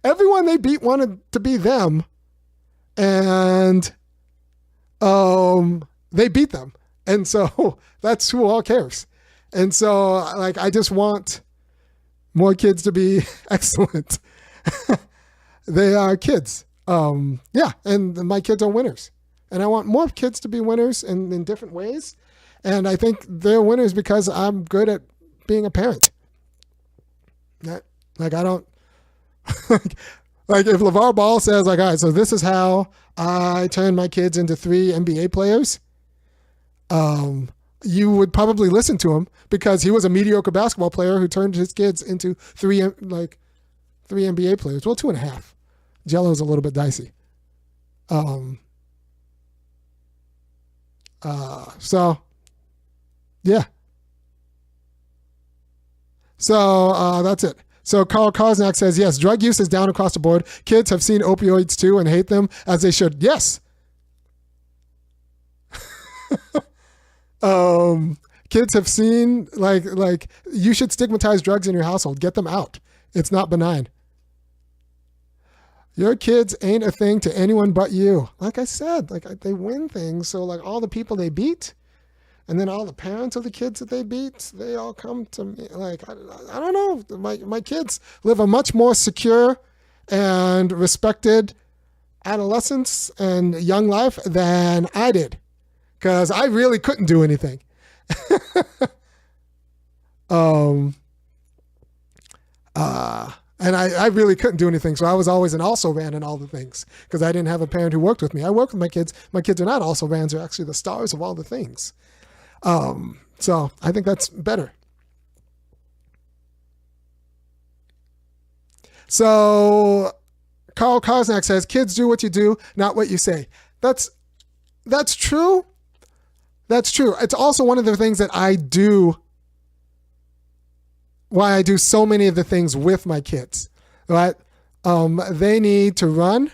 everyone they beat wanted to be them. And they beat them. And so that's who all cares. And so I just want more kids to be excellent. They are kids. Yeah, and my kids are winners. And I want more kids to be winners in different ways. And I think they're winners because I'm good at being a parent. Like I don't like if LeVar Ball says like, all right, so this is how I turn my kids into 3 NBA players. You would probably listen to him because he was a mediocre basketball player who turned his kids into 3 NBA players. Well, 2.5. Jello's a little bit dicey. So yeah. So that's it. So Carl Kosnak says, yes, drug use is down across the board. Kids have seen opioids too and hate them as they should. Yes. Kids have seen like you should stigmatize drugs in your household. Get them out. It's not benign. Your kids ain't a thing to anyone but you. Like I said, like they win things. So like all the people they beat, and then all the parents of the kids that they beat, they all come to me. Like I don't know. My kids live a much more secure and respected adolescence and young life than I did, because I really couldn't do anything. And I really couldn't do anything. So I was always an also-ran in all the things because I didn't have a parent who worked with me. I worked with my kids. My kids are not also-rans. They're actually the stars of all the things. So I think that's better. So Carl Kosnak says, kids do what you do, not what you say. That's true. That's true. It's also one of the things that I do, why I do so many of the things with my kids, right? They need to run.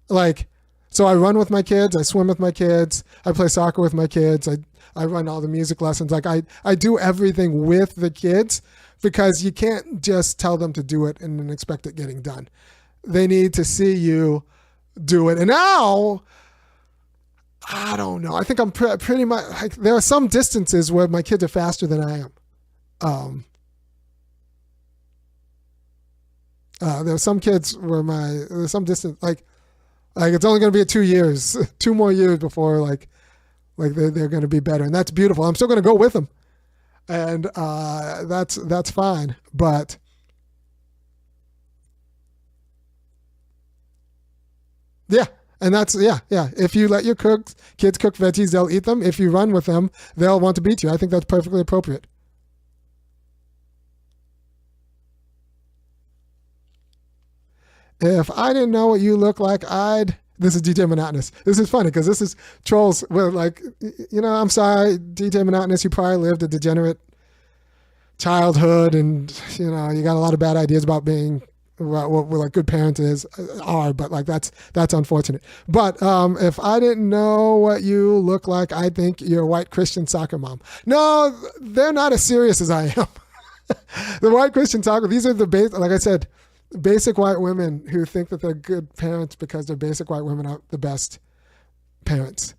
So I run with my kids. I swim with my kids. I play soccer with my kids. I run all the music lessons. Like I do everything with the kids because you can't just tell them to do it and then expect it getting done. They need to see you do it. And now, I don't know. I think I'm pretty much, like, there are some distances where my kids are faster than I am. There are some kids where there's some distance, like it's only going to be 2 years, 2 more years before like they're going to be better. And that's beautiful. I'm still going to go with them. And that's fine. But yeah. And that's, yeah. If you let your kids cook veggies, they'll eat them. If you run with them, they'll want to beat you. I think that's perfectly appropriate. If I didn't know what you look like, this is DJ Monotonous. This is funny because this is trolls with I'm sorry, DJ Monotonous, you probably lived a degenerate childhood and, you got a lot of bad ideas about being what like good parents are, but like that's unfortunate. But if I didn't know what you look like, I think you're a white Christian soccer mom. No, they're not as serious as I am. The white Christian soccer, these are like I said, basic white women who think that they're good parents because they're basic white women aren't the best parents.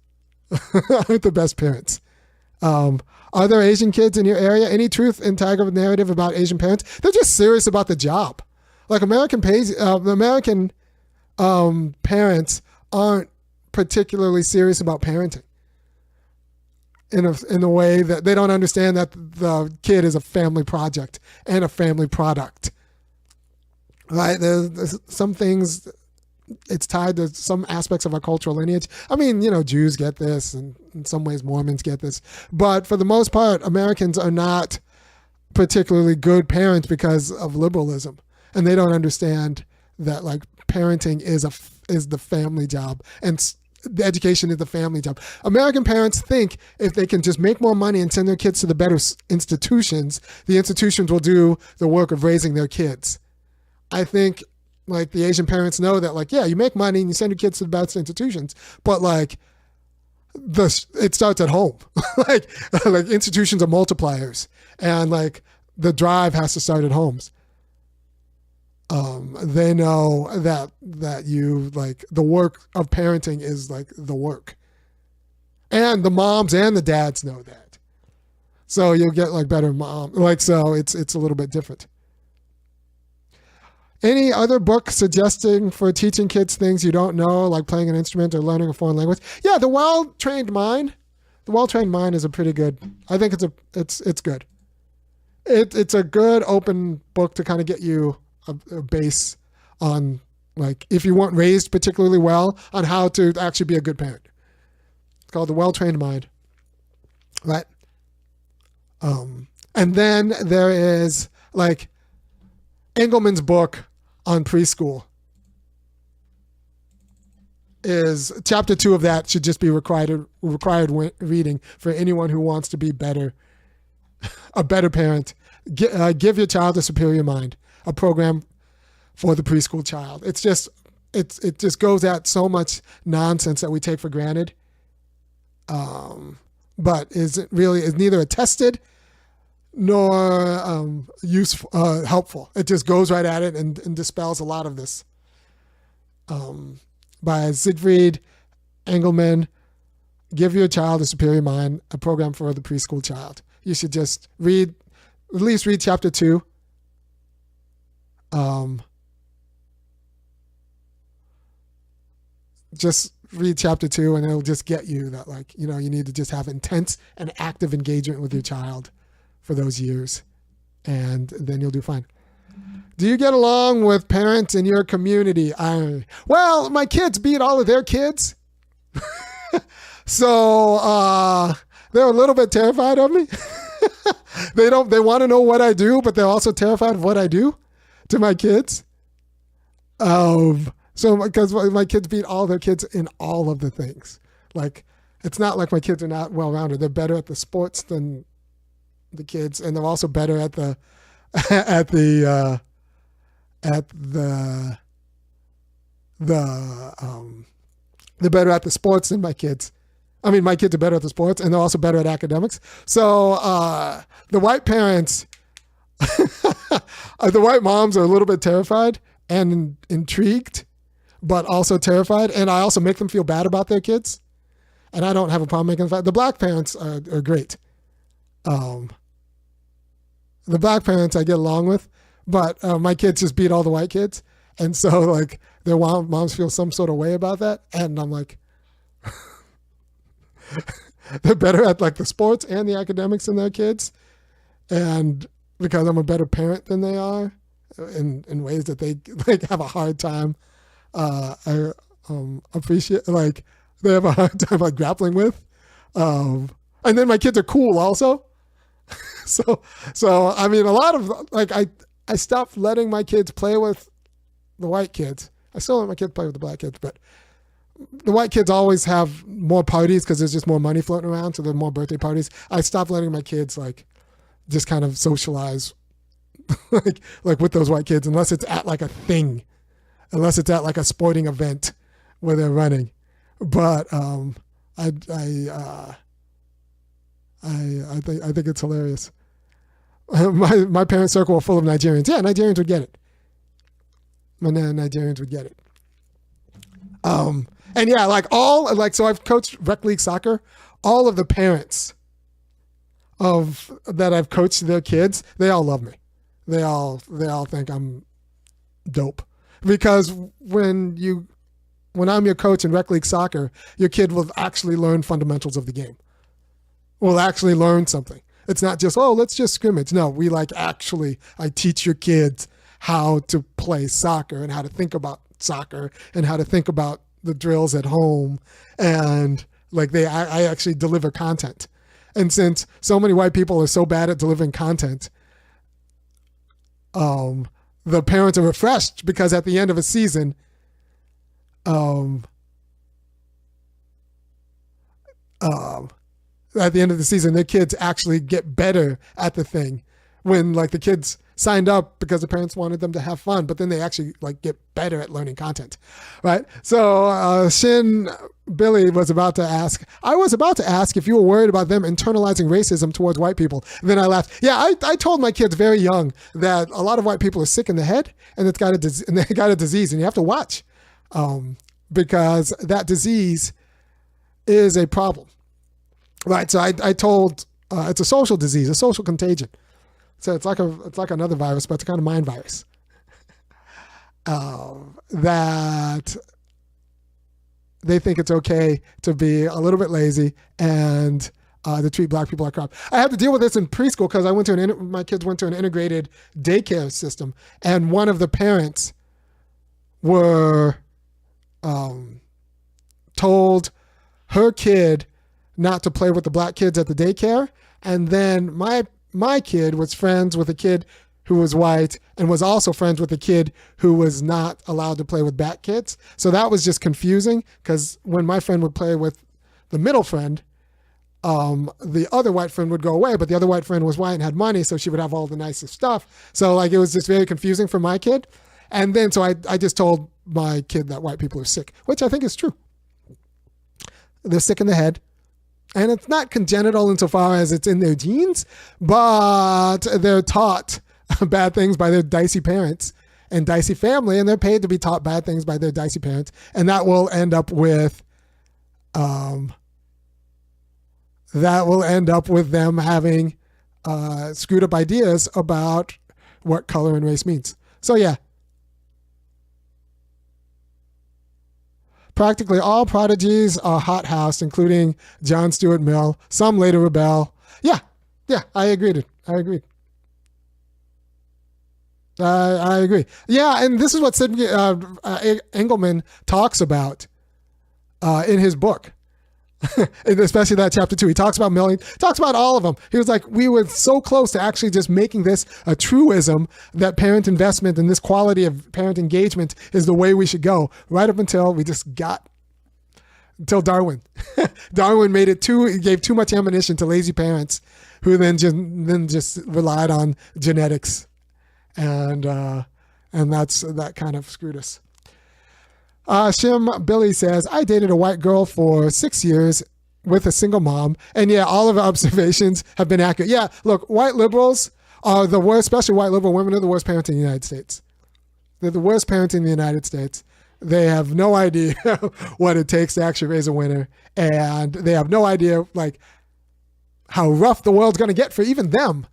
Aren't the best parents. Are there Asian kids in your area? Any truth in Tiger narrative about Asian parents? They're just serious about the job. Like American parents aren't particularly serious about parenting in a way that they don't understand that the kid is a family project and a family product. Right? There's some things, it's tied to some aspects of our cultural lineage. I mean, Jews get this, and in some ways Mormons get this. But for the most part, Americans are not particularly good parents because of liberalism. And they don't understand that like parenting is the family job and the education is the family job. American parents think if they can just make more money and send their kids to the better institutions, the institutions will do the work of raising their kids. I think like the Asian parents know that like, yeah, you make money and you send your kids to the best institutions, but like it starts at home. like institutions are multipliers and like the drive has to start at homes. They know that you like the work of parenting is like the work, and the moms and the dads know that. So you'll get like better mom, like, so it's a little bit different. Any other book suggesting for teaching kids things you don't know, like playing an instrument or learning a foreign language? Yeah, The Well-Trained Mind. The Well-Trained Mind is a pretty good. I think it's good. It's a good open book to kind of get you a base on, like, if you weren't raised particularly well, on how to actually be a good parent. It's called The Well-Trained Mind. Right? And then there is, like, Engelman's book on preschool. Is chapter 2 of that should just be required reading for anyone who wants to be a better parent. Give your child a superior mind, a program for the preschool child. It just goes at so much nonsense that we take for granted, but is neither attested nor useful, helpful. It just goes right at it and dispels a lot of this. By Siegfried Engelmann, Give Your Child a Superior Mind, a program for the preschool child. You should just at least read chapter 2. Just read chapter 2 and it'll just get you that, like, you need to just have intense and active engagement with your child for those years, and then you'll do fine. Do you get along with parents in your community? Well, my kids beat all of their kids. So they're a little bit terrified of me. They want to know what I do, but they're also terrified of what I do to my kids. So because my kids beat all their kids in all of the things. Like, it's not like my kids are not well-rounded. They're better at the sports than the kids, and they're also better at the they're better at the sports than my kids. I mean, my kids are better at the sports, and they're also better at academics. So the white parents, the white moms are a little bit terrified and intrigued, but also terrified. And I also make them feel bad about their kids. And I don't have a problem making them feel. The black parents are great. The black parents I get along with, but my kids just beat all the white kids. And so, like, their moms feel some sort of way about that. And I'm like, they're better at, like, the sports and the academics than their kids. And because I'm a better parent than they are in ways that they, like, have a hard time, I appreciate, like, they have a hard time, like, grappling with. And then my kids are cool also. So I mean, a lot of, like, I stopped letting my kids play with the white kids. I still let my kids play with the black kids, but the white kids always have more parties because there's just more money floating around, so there are more birthday parties. I stopped letting my kids, like, just kind of socialize like with those white kids, unless it's at, like, a thing, unless it's at, like, a sporting event where they're running. But I think it's hilarious. My parent circle are full of Nigerians. Yeah, Nigerians would get it. Nigerians would get it. And yeah, so I've coached rec league soccer. All of the parents that I've coached their kids, they all love me. They all think I'm dope, because when I'm your coach in rec league soccer, your kid will actually learn fundamentals of the game. Will actually learn something. It's not just, oh, let's just scrimmage. No, we, like, actually, I teach your kids how to play soccer and how to think about soccer and how to think about the drills at home. And, like, I actually deliver content. And since so many white people are so bad at delivering content, the parents are refreshed because at the end of a season, their kids actually get better at the thing. When, like, the kids signed up because the parents wanted them to have fun, but then they actually, like, get better at learning content, right? So Shin Billy was about to ask if you were worried about them internalizing racism towards white people. And then I laughed. Yeah, I told my kids very young that a lot of white people are sick in the head, and they got a disease, and you have to watch, because that disease is a problem. Right, so I told it's a social disease, a social contagion. So it's like another virus, but it's a kind of mind virus. that they think it's okay to be a little bit lazy and to treat black people like crap. I had to deal with this in preschool because my kids went to an integrated daycare system, and one of the parents were told her kid not to play with the black kids at the daycare, and then my kid was friends with a kid who was white and was also friends with a kid who was not allowed to play with black kids. So that was just confusing because when my friend would play with the middle friend, the other white friend would go away, but the other white friend was white and had money, so she would have all the nicest stuff. So like it was just very confusing for my kid. And then so I just told my kid that white people are sick, which I think is true. They're sick in the head. And it's not congenital insofar as it's in their genes, but they're taught bad things by their dicey parents and dicey family, and they're paid to be taught bad things by their dicey parents. And that will end up with them having screwed up ideas about what color and race means. So yeah. Practically all prodigies are hothoused, including John Stuart Mill. Some later rebel. Yeah, I agreed. I agree. Yeah, and this is what Sid Engelman talks about in his book, especially that chapter 2. He talks about Mill. He talks about all of them. He was like, we were so close to actually just making this a truism that parent investment and this quality of parent engagement is the way we should go, right up until until Darwin. Darwin gave too much ammunition to lazy parents who then just relied on genetics. And that kind of screwed us. Shim Billy says, I dated a white girl for 6 years with a single mom. And yeah, all of our observations have been accurate. Yeah, look, white liberals are the worst, especially white liberal women are the worst parents in the United States. They're the worst parents in the United States. They have no idea what it takes to actually raise a winner. And they have no idea like how rough the world's going to get for even them.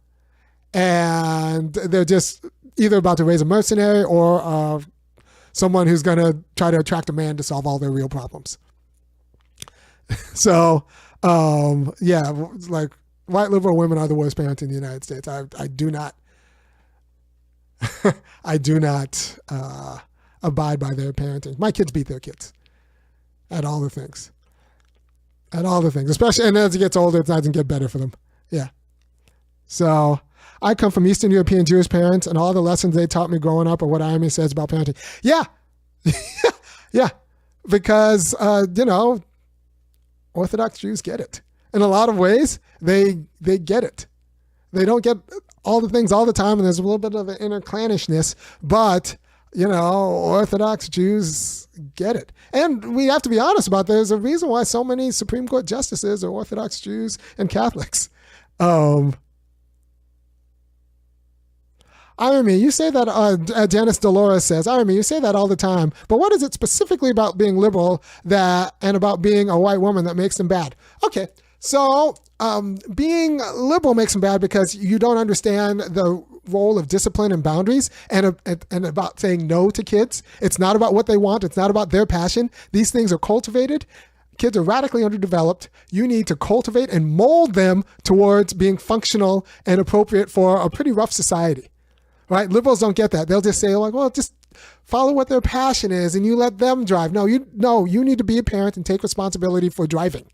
And they're just either about to raise a mercenary or someone who's going to try to attract a man to solve all their real problems. So, yeah, like white liberal women are the worst parents in the United States. I do not abide by their parenting. My kids beat their kids at all the things. Especially, and as it gets older, it doesn't get better for them. Yeah. So I come from Eastern European Jewish parents, and all the lessons they taught me growing up are what IME says about parenting. Yeah. Yeah. Because, Orthodox Jews get it. In a lot of ways, they get it. They don't get all the things all the time, and there's a little bit of an inner clannishness, but, Orthodox Jews get it. And we have to be honest about there's a reason why so many Supreme Court justices are Orthodox Jews and Catholics. Irony, you say that, Janice Dolores says, Irony, you say that all the time, but what is it specifically about being liberal and about being a white woman that makes them bad? Okay, so being liberal makes them bad because you don't understand the role of discipline and boundaries and about saying no to kids. It's not about what they want. It's not about their passion. These things are cultivated. Kids are radically underdeveloped. You need to cultivate and mold them towards being functional and appropriate for a pretty rough society. Right? Liberals don't get that. They'll just say, like, well, just follow what their passion is and you let them drive. No, you need to be a parent and take responsibility for driving.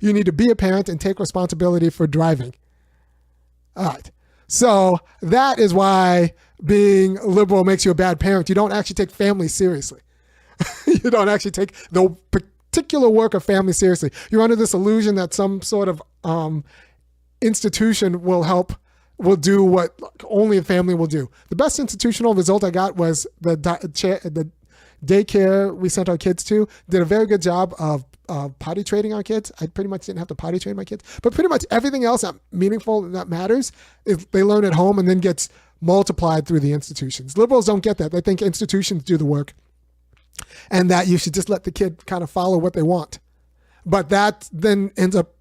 You need to be a parent and take responsibility for driving. All right. So that is why being liberal makes you a bad parent. You don't actually take family seriously. You don't actually take the particular work of family seriously. You're under this illusion that some sort of institution will do what only a family will do. The best institutional result I got was the daycare we sent our kids to did a very good job of potty training our kids. I pretty much didn't have to potty train my kids, but pretty much everything else that meaningful that matters is they learn at home and then gets multiplied through the institutions. Liberals don't get that. They think institutions do the work and that you should just let the kid kind of follow what they want. But that then ends up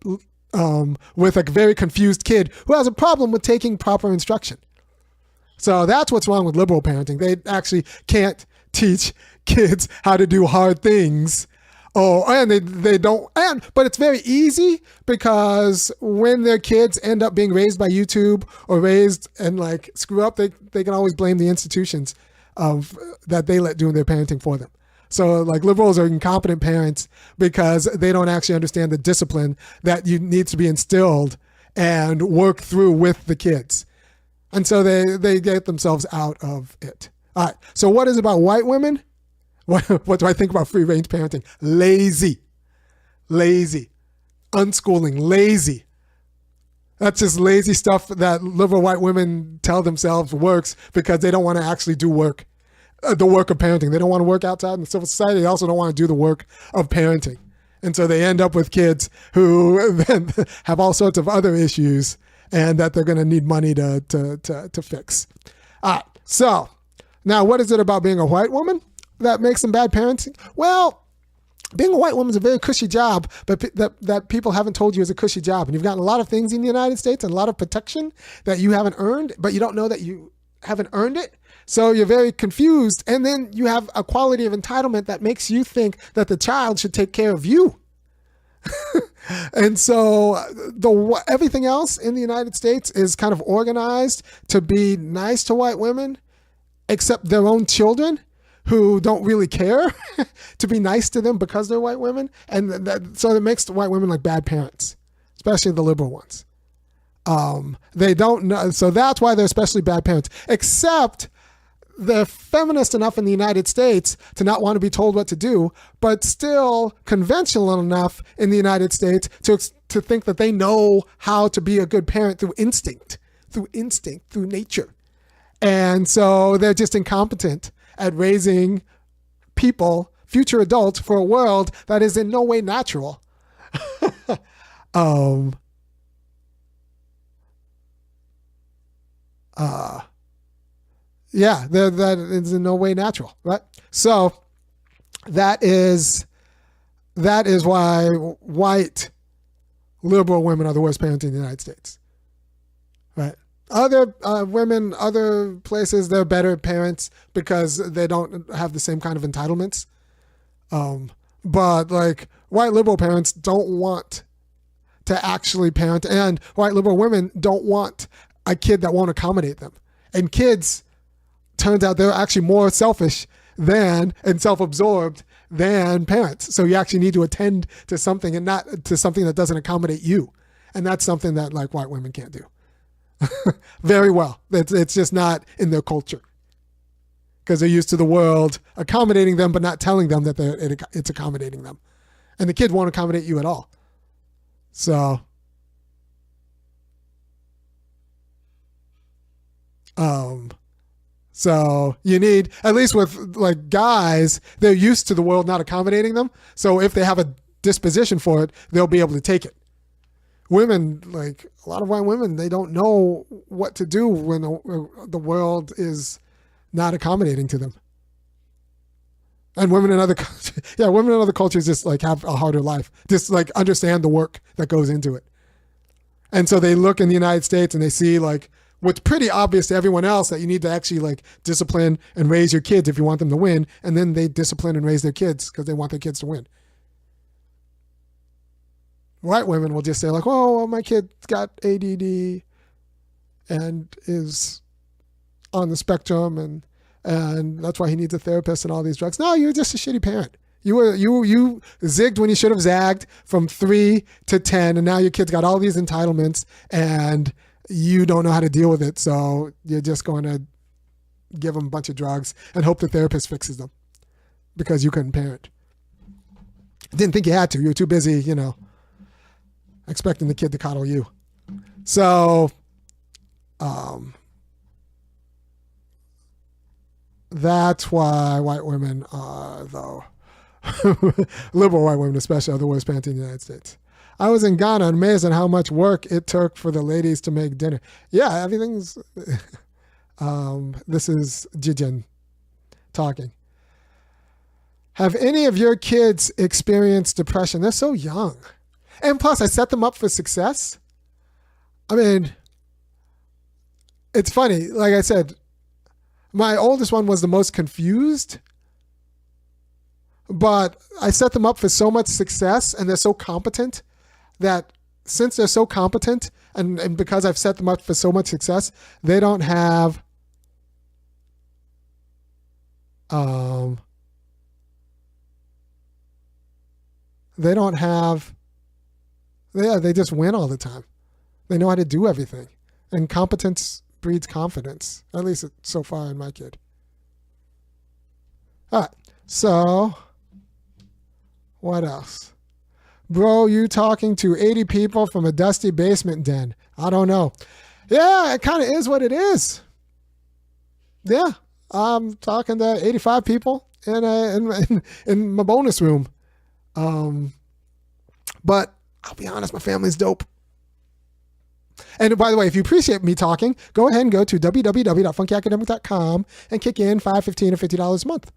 with a very confused kid who has a problem with taking proper instruction. So that's what's wrong with liberal parenting. They actually can't teach kids how to do hard things. Oh, and they don't, but it's very easy because when their kids end up being raised by YouTube or raised and like screw up, they can always blame the institutions of that they let doing their parenting for them. So like liberals are incompetent parents because they don't actually understand the discipline that needs to be instilled and work through with the kids. And so they get themselves out of it. All right. So what is it about white women? What do I think about free range parenting? Lazy. Unschooling. Lazy. That's just lazy stuff that liberal white women tell themselves works because they don't want to actually do work. The work of parenting. They don't want to work outside in the civil society. They also don't want to do the work of parenting. And so they end up with kids who then have all sorts of other issues and that they're going to need money to fix. All right. So now what is it about being a white woman that makes them bad parents? Well, being a white woman is a very cushy job, but that people haven't told you is a cushy job. And you've gotten a lot of things in the United States and a lot of protection that you haven't earned, but you don't know that you haven't earned it. So you're very confused. And then you have a quality of entitlement that makes you think that the child should take care of you. And so everything else in the United States is kind of organized to be nice to white women, except their own children who don't really care to be nice to them because they're white women. And so it makes the white women like bad parents, especially the liberal ones. They don't know. So that's why they're especially bad parents, except they're feminist enough in the United States to not want to be told what to do, but still conventional enough in the United States to think that they know how to be a good parent through instinct, through nature. And so they're just incompetent at raising people, future adults, for a world that is in no way natural. Yeah, that is in no way natural, right? So that is why white liberal women are the worst parents in the United States, right? Other women, other places, they're better parents because they don't have the same kind of entitlements. But like white liberal parents don't want to actually parent, and white liberal women don't want a kid that won't accommodate them. And kids, turns out they're actually more selfish and self-absorbed than parents. So you actually need to attend to something and not to something that doesn't accommodate you. And that's something that like white women can't do very well. It's just not in their culture because they're used to the world accommodating them, but not telling them that it's accommodating them. And the kid won't accommodate you at all. So, so you need, at least with like guys, they're used to the world not accommodating them. So if they have a disposition for it, they'll be able to take it. Women, like a lot of white women, they don't know what to do when the world is not accommodating to them. And women in other cultures just like have a harder life, just like understand the work that goes into it. And so they look in the United States and they see like what's pretty obvious to everyone else, that you need to actually like discipline and raise your kids if you want them to win. And then they discipline and raise their kids because they want their kids to win. White women will just say like, oh, well, my kid's got ADD and is on the spectrum and that's why he needs a therapist and all these drugs. No, you're just a shitty parent. You zigged when you should have zagged from 3 to 10, and now your kid's got all these entitlements and you don't know how to deal with it. So you're just going to give them a bunch of drugs and hope the therapist fixes them because you couldn't parent. Didn't think you had to. You were too busy, expecting the kid to coddle you. So, that's why white women are, though, liberal white women especially, are the worst parents in the United States. I was in Ghana and amazed at how much work it took for the ladies to make dinner. Yeah, everything's... this is Jijin talking. Have any of your kids experienced depression? They're so young. And plus, I set them up for success. I mean, it's funny. Like I said, My oldest one was the most confused, but I set them up for so much success, and they're so competent that since they're so competent, and because I've set them up for so much success, they don't have they just win all the time. They know how to do everything. And competence breeds confidence, at least so far in my kid. All right, so what else? Bro, you talking to 80 people from a dusty basement den. I don't know. Yeah, it kind of is what it is. Yeah, I'm talking to 85 people in my bonus room. But I'll be honest, my family's dope. And by the way, if you appreciate me talking, go ahead and go to www.funkyacademic.com and kick in $5, $15, or $50 a month.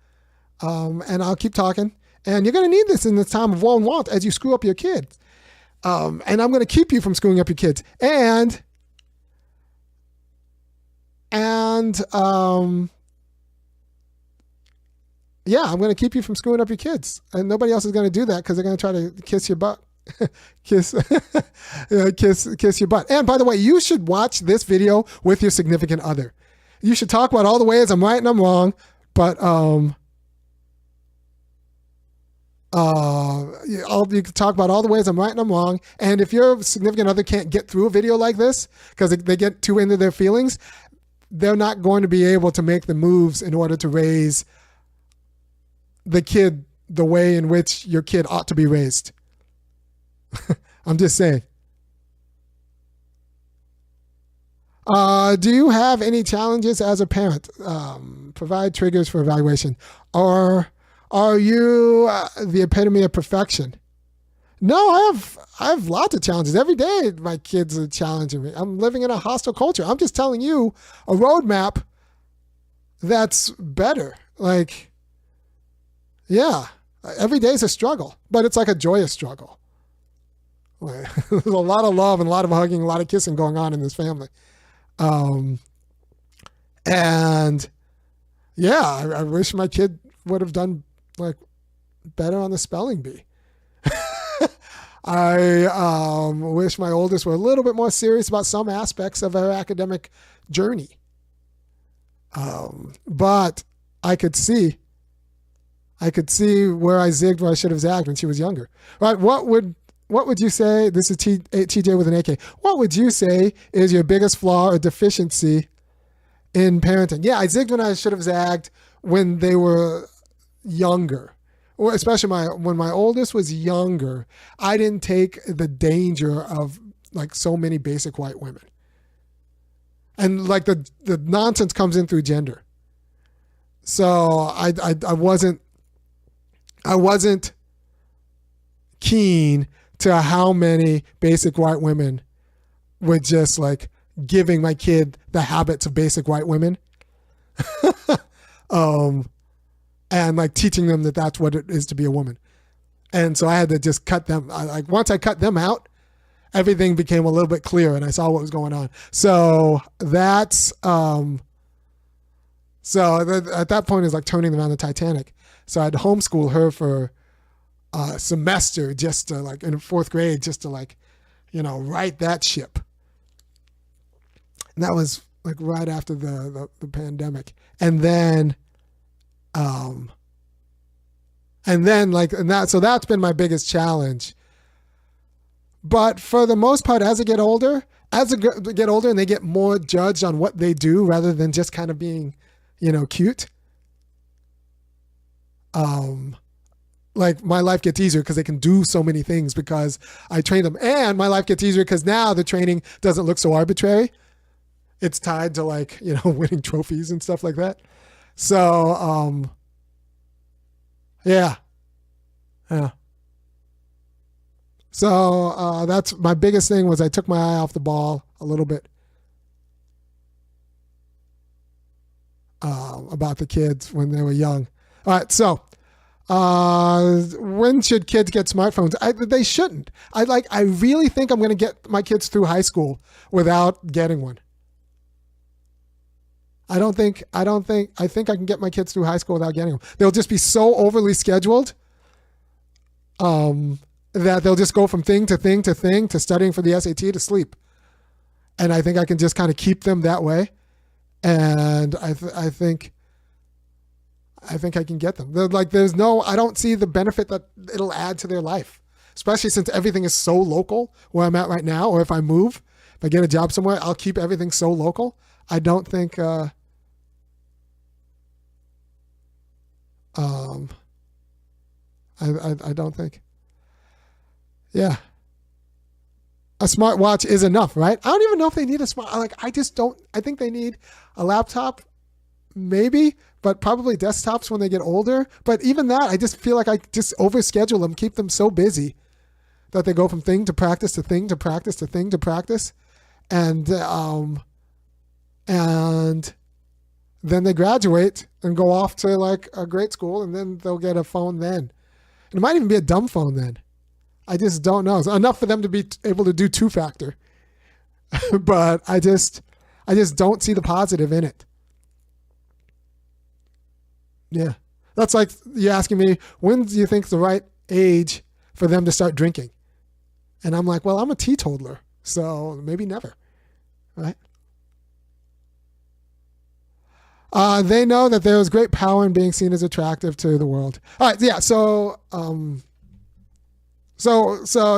And I'll keep talking. And you're going to need this in this time of woe and want as you screw up your kids. And I'm going to keep you from screwing up your kids. And yeah, I'm going to keep you from screwing up your kids. And nobody else is going to do that because they're going to try to kiss your butt. kiss your butt. And by the way, you should watch this video with your significant other. You should talk about all the ways I'm right and I'm wrong, but you can talk about all the ways I'm right and I'm wrong. And if your significant other can't get through a video like this because they get too into their feelings, they're not going to be able to make the moves in order to raise the kid the way in which your kid ought to be raised. I'm just saying. Do you have any challenges as a parent? Provide triggers for evaluation. Or are you the epitome of perfection? No, I have lots of challenges. Every day my kids are challenging me. I'm living in a hostile culture. I'm just telling you a roadmap that's better. Like, yeah, every day is a struggle, but it's like a joyous struggle. There's a lot of love and a lot of hugging, a lot of kissing going on in this family. And yeah, I wish my kid would have done like better on the spelling bee. I wish my oldest were a little bit more serious about some aspects of her academic journey. But I could see where I zigged where I should have zagged when she was younger. Right? What would you say? This is TJ with an AK. What would you say is your biggest flaw or deficiency in parenting? Yeah, I zigged when I should have zagged when they were younger. Or especially when my oldest was younger, I didn't take the danger of like so many basic white women. And like the nonsense comes in through gender. So I wasn't keen to how many basic white women were just like giving my kid the habits of basic white women. And like teaching them that that's what it is to be a woman. And so I had to just cut them. Once I cut them out, everything became a little bit clearer and I saw what was going on. So that's, at that point is like turning them on the Titanic. So I had to homeschool her for a semester just to like in fourth grade, just to like, right that ship. And that was like right after the pandemic. So that's been my biggest challenge. But for the most part, as I get older and they get more judged on what they do rather than just kind of being, cute. Like my life gets easier because they can do so many things because I train them, and my life gets easier because now the training doesn't look so arbitrary. It's tied to like, winning trophies and stuff like that. So, yeah. So, that's my biggest thing was I took my eye off the ball a little bit, about the kids when they were young. All right. So, when should kids get smartphones? They shouldn't. I really think I'm going to get my kids through high school without getting one. I think I can get my kids through high school without getting them. They'll just be so overly scheduled that they'll just go from thing to thing to thing to studying for the SAT to sleep. And I think I can just kind of keep them that way. And I think I can get them. I don't see the benefit that it'll add to their life, especially since everything is so local where I'm at right now. Or if I move, if I get a job somewhere, I'll keep everything so local. I don't think, I don't think, yeah. A smartwatch is enough, right? I don't even know if they need a I just don't. I think they need a laptop, maybe, but probably desktops when they get older. But even that, I just feel like I just overschedule them, keep them so busy that they go from thing to practice to thing to practice to thing to practice. And then they graduate and go off to like a great school, and then they'll get a phone then. And it might even be a dumb phone then. I just don't know. It's enough for them to be able to do two-factor. But I just don't see the positive in it. Yeah. That's like you asking me, when do you think is the right age for them to start drinking? And I'm like, well, I'm a teetotaler, so maybe never. Right? They know that there is great power in being seen as attractive to the world. All right, yeah, so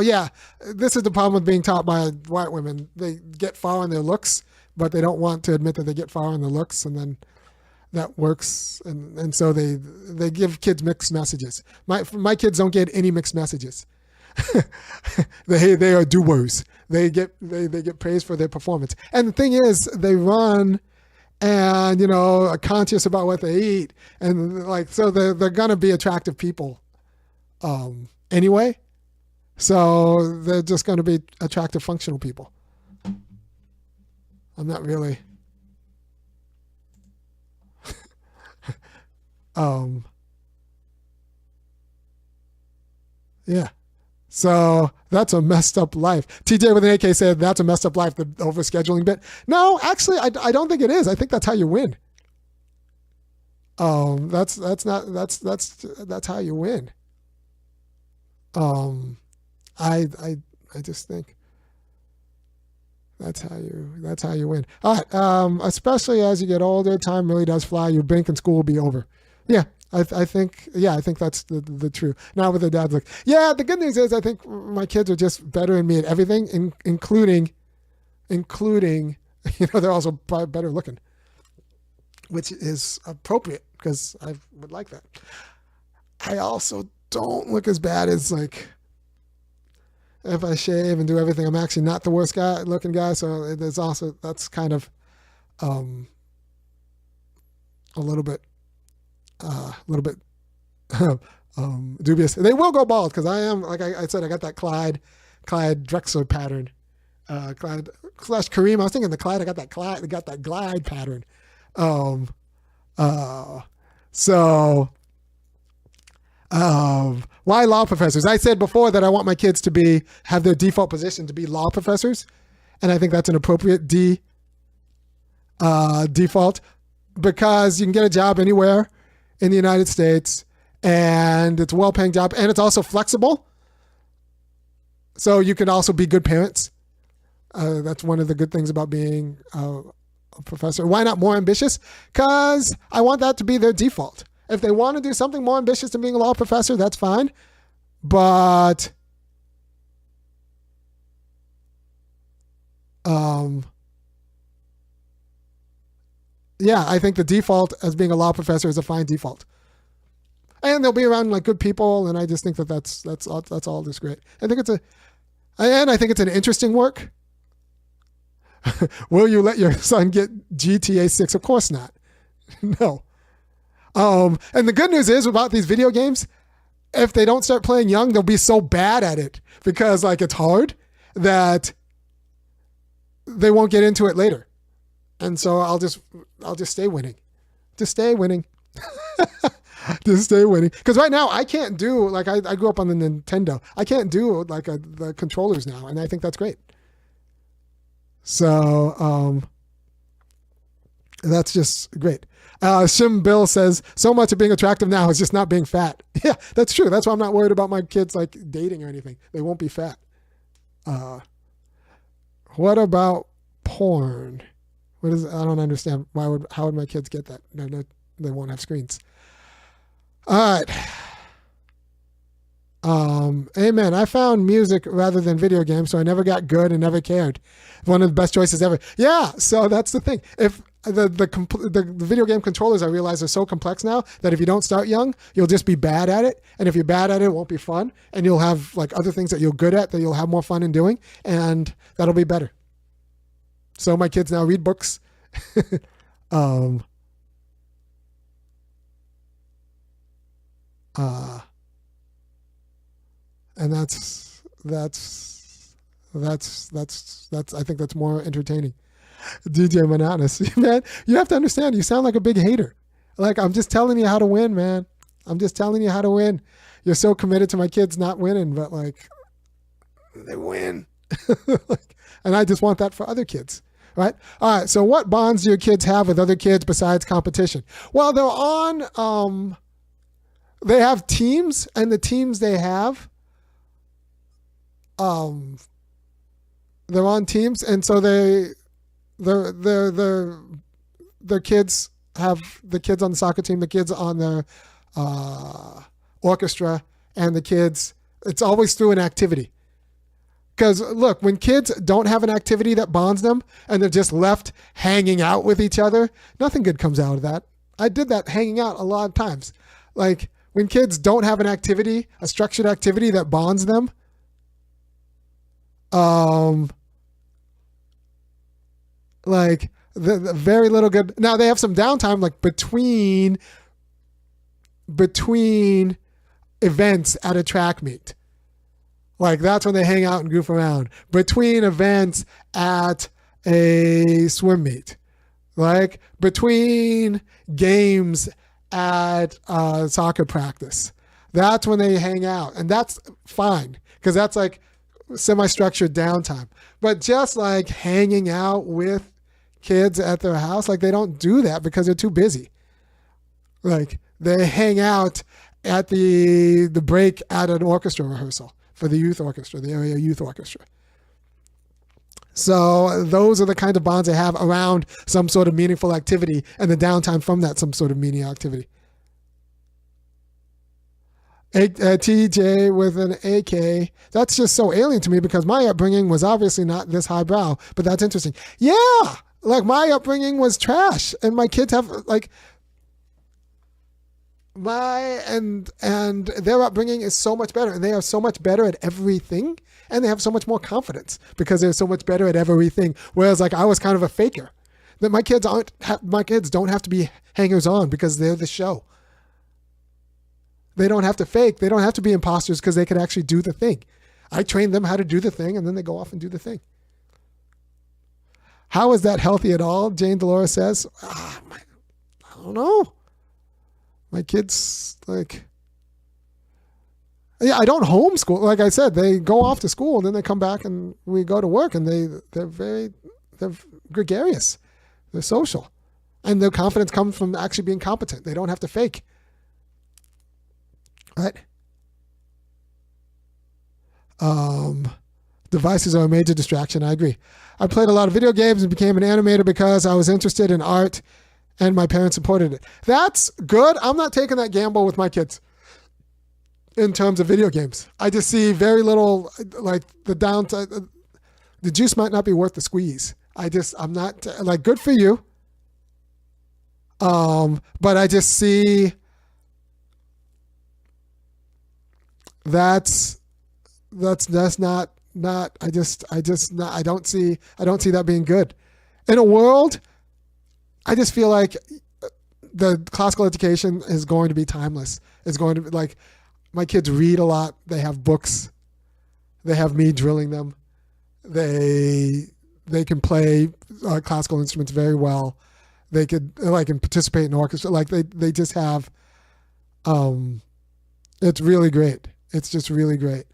yeah, this is the problem with being taught by white women. They get far on their looks, but they don't want to admit that they get far on their looks, and then that works, and so they give kids mixed messages. My kids don't get any mixed messages. They are doers. They get praised for their performance. And the thing is, they run and are conscious about what they eat, and like so they're gonna be attractive people anyway. So they're just gonna be attractive functional people. I'm not really yeah. So that's a messed up life. TJ with an AK said that's a messed up life, the overscheduling bit. No, actually, I don't think it is. I think that's how you win. That's how you win. I just think that's how you win. All right. Especially as you get older, time really does fly. You blink and school will be over. Yeah. I think that's the true. Now with the dad's like, yeah, the good news is I think my kids are just better than me at everything, including, they're also probably better looking, which is appropriate because I would like that. I also don't look as bad as like, if I shave and do everything, I'm actually not the worst looking guy. So there's also, that's kind of, a little bit dubious. They will go bald because I am, like I said, I got that Clyde Drexler pattern. Clyde / Kareem. I was thinking the Clyde. I got that glide pattern. Why law professors? I said before that I want my kids to have their default position to be law professors, and I think that's an appropriate default because you can get a job anywhere in the United States, and it's a well-paying job, and it's also flexible. So you can also be good parents. That's one of the good things about being a professor. Why not more ambitious? Because I want that to be their default. If they want to do something more ambitious than being a law professor, that's fine. But yeah, I think the default as being a law professor is a fine default. And they'll be around like good people, and I just think that's all just great. I think it's an interesting work. Will you let your son get GTA 6? Of course not. No. And the good news is about these video games, if they don't start playing young, they'll be so bad at it because like it's hard that they won't get into it later. And so I'll just stay winning. Just stay winning. Just stay winning. Because right now I can't do, like I grew up on the Nintendo. I can't do like the controllers now, and I think that's great. So That's just great. Shim Bill says, so much of being attractive now is just not being fat. Yeah, that's true. That's why I'm not worried about my kids like dating or anything. They won't be fat. What about porn? What is? I don't understand. How would my kids get that? No, they won't have screens. All right. Amen. I found music rather than video games, so I never got good and never cared. One of the best choices ever. Yeah, so that's the thing. If the video game controllers, I realize, are so complex now that if you don't start young, you'll just be bad at it. And if you're bad at it, it won't be fun. And you'll have like other things that you're good at that you'll have more fun in doing, and that'll be better. So my kids now read books. And that's I think that's more entertaining. DJ Monotonous, man, you have to understand, you sound like a big hater. Like, I'm just telling you how to win, man. I'm just telling you how to win. You're so committed to my kids not winning, but like, they win. And I just want that for other kids, right? All right, so what bonds do your kids have with other kids besides competition? Well, they're on, they have teams, and the teams they have, they're on teams, and so their kids have the kids on the soccer team, the kids on the orchestra, and the kids. It's always through an activity. Because look, when kids don't have an activity that bonds them, and they're just left hanging out with each other, nothing good comes out of that. I did that hanging out a lot of times. Like when kids don't have an activity, a structured activity that bonds them. Like the very little good. Now they have some downtime, like between events at a track meet. Like that's when they hang out and goof around. Between events at a swim meet. Like between games at soccer practice. That's when they hang out, and that's fine because that's like semi-structured downtime. But just like hanging out with kids at their house, like they don't do that because they're too busy. Like they hang out at the break at an orchestra rehearsal for the youth orchestra, the area youth orchestra. So those are the kind of bonds they have around some sort of meaningful activity, and the downtime from that some sort of meaningful activity. TJ with an AK. That's just so alien to me because my upbringing was obviously not this highbrow, but that's interesting. Yeah, like my upbringing was trash, and my kids have like and their upbringing is so much better, and they are so much better at everything, and they have so much more confidence because they're so much better at everything. Whereas like I was kind of a faker. That my kids don't have to be hangers on because they're the show. They don't have to fake. They don't have to be imposters because they could actually do the thing. I train them how to do the thing, and then they go off and do the thing. How is that healthy at all? Jane Dolores says, I don't know. My kids, like, yeah, I don't homeschool. Like I said, they go off to school, and then they come back, and we go to work, and they're gregarious. They're social. And their confidence comes from actually being competent. They don't have to fake. Right? Devices are a major distraction. I agree. I played a lot of video games and became an animator because I was interested in art and my parents supported it. That's good. I'm not taking that gamble with my kids in terms of video games. I just see very little, like the downside. The juice might not be worth the squeeze. I'm not like, good for you. But I just see that's not I don't see that being good. In a world, I just feel like the classical education is going to be timeless. It's going to be like, my kids read a lot. They have books. They have me drilling them. They can play classical instruments very well. They could and participate in orchestra. Like they just have, it's really great. It's just really great.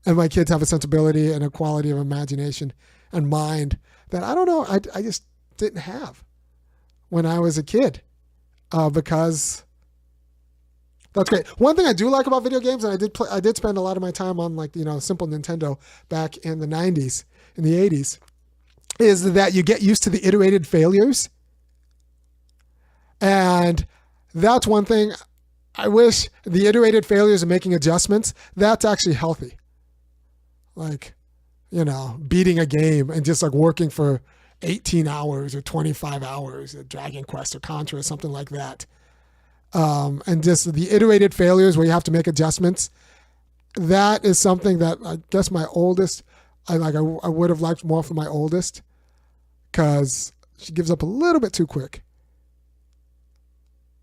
And my kids have a sensibility and a quality of imagination and mind that I don't know, I just didn't have when I was a kid, because that's great. One thing I do like about video games, and I did spend a lot of my time on Simple Nintendo back in the 90s, in the 80s, is that you get used to the iterated failures. And that's one thing I wish, the iterated failures and making adjustments, that's actually healthy. Like, beating a game and just like working for 18 hours or 25 hours at Dragon Quest or Contra or something like that. And just the iterated failures where you have to make adjustments. That is something that I guess my oldest, I would have liked more for my oldest, because she gives up a little bit too quick.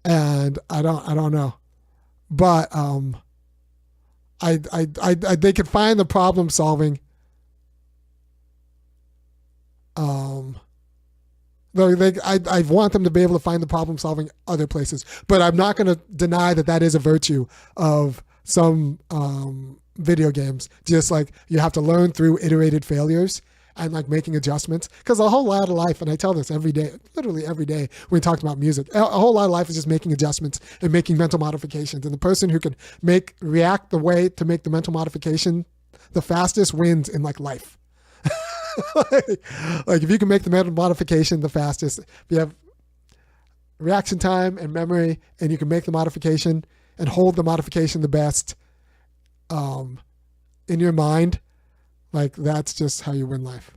And I don't know. But they could find the problem solving. I want them to be able to find the problem solving other places, but I'm not going to deny that is a virtue of some video games. Just like you have to learn through iterated failures and like making adjustments, because a whole lot of life, and I tell this every day, literally every day when we talk about music, a whole lot of life is just making adjustments and making mental modifications. And the person who can react the way to make the mental modification the fastest wins in like life. Like if you can make the mental modification the fastest, if you have reaction time and memory, and you can make the modification and hold the modification the best in your mind, like that's just how you win life.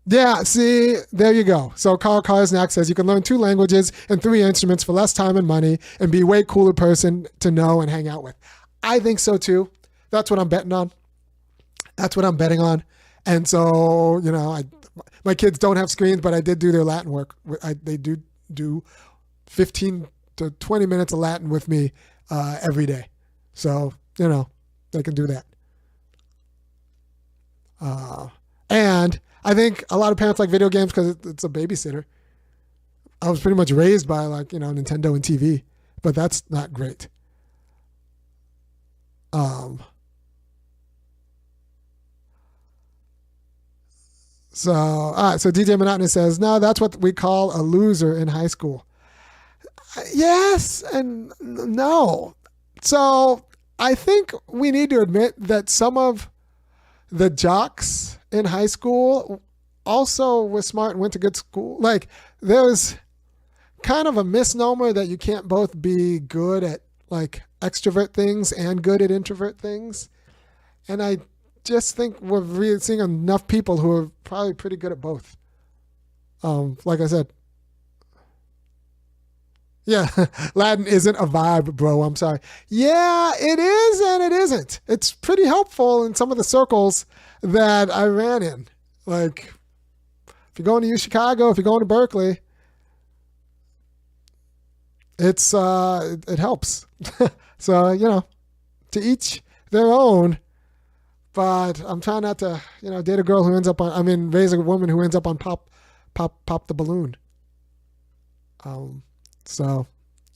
Yeah, see, there you go. So Carl Karsnak says you can learn 2 languages and 3 instruments for less time and money and be a way cooler person to know and hang out with. I think so too. That's what I'm betting on. That's what I'm betting on. And so, my kids don't have screens, but I did do their Latin work. They do 15 to 20 minutes of Latin with me every day. So, they can do that. And I think a lot of parents like video games because it's a babysitter. I was pretty much raised by Nintendo and TV, but that's not great. So DJ Monotonous says, no, that's what we call a loser in high school. Yes and no. So I think we need to admit that some of the jocks in high school also were smart and went to good school. Like there's kind of a misnomer that you can't both be good at like extrovert things and good at introvert things. And I just think we're really seeing enough people who are probably pretty good at both. Like I said, yeah, Latin isn't a vibe, bro. I'm sorry. Yeah, it is and it isn't. It's pretty helpful in some of the circles that I ran in. Like, if you're going to Chicago, if you're going to Berkeley, it helps. So, to each their own. But I'm trying not to, date a girl who ends up on, raise a woman who ends up on pop the balloon. So,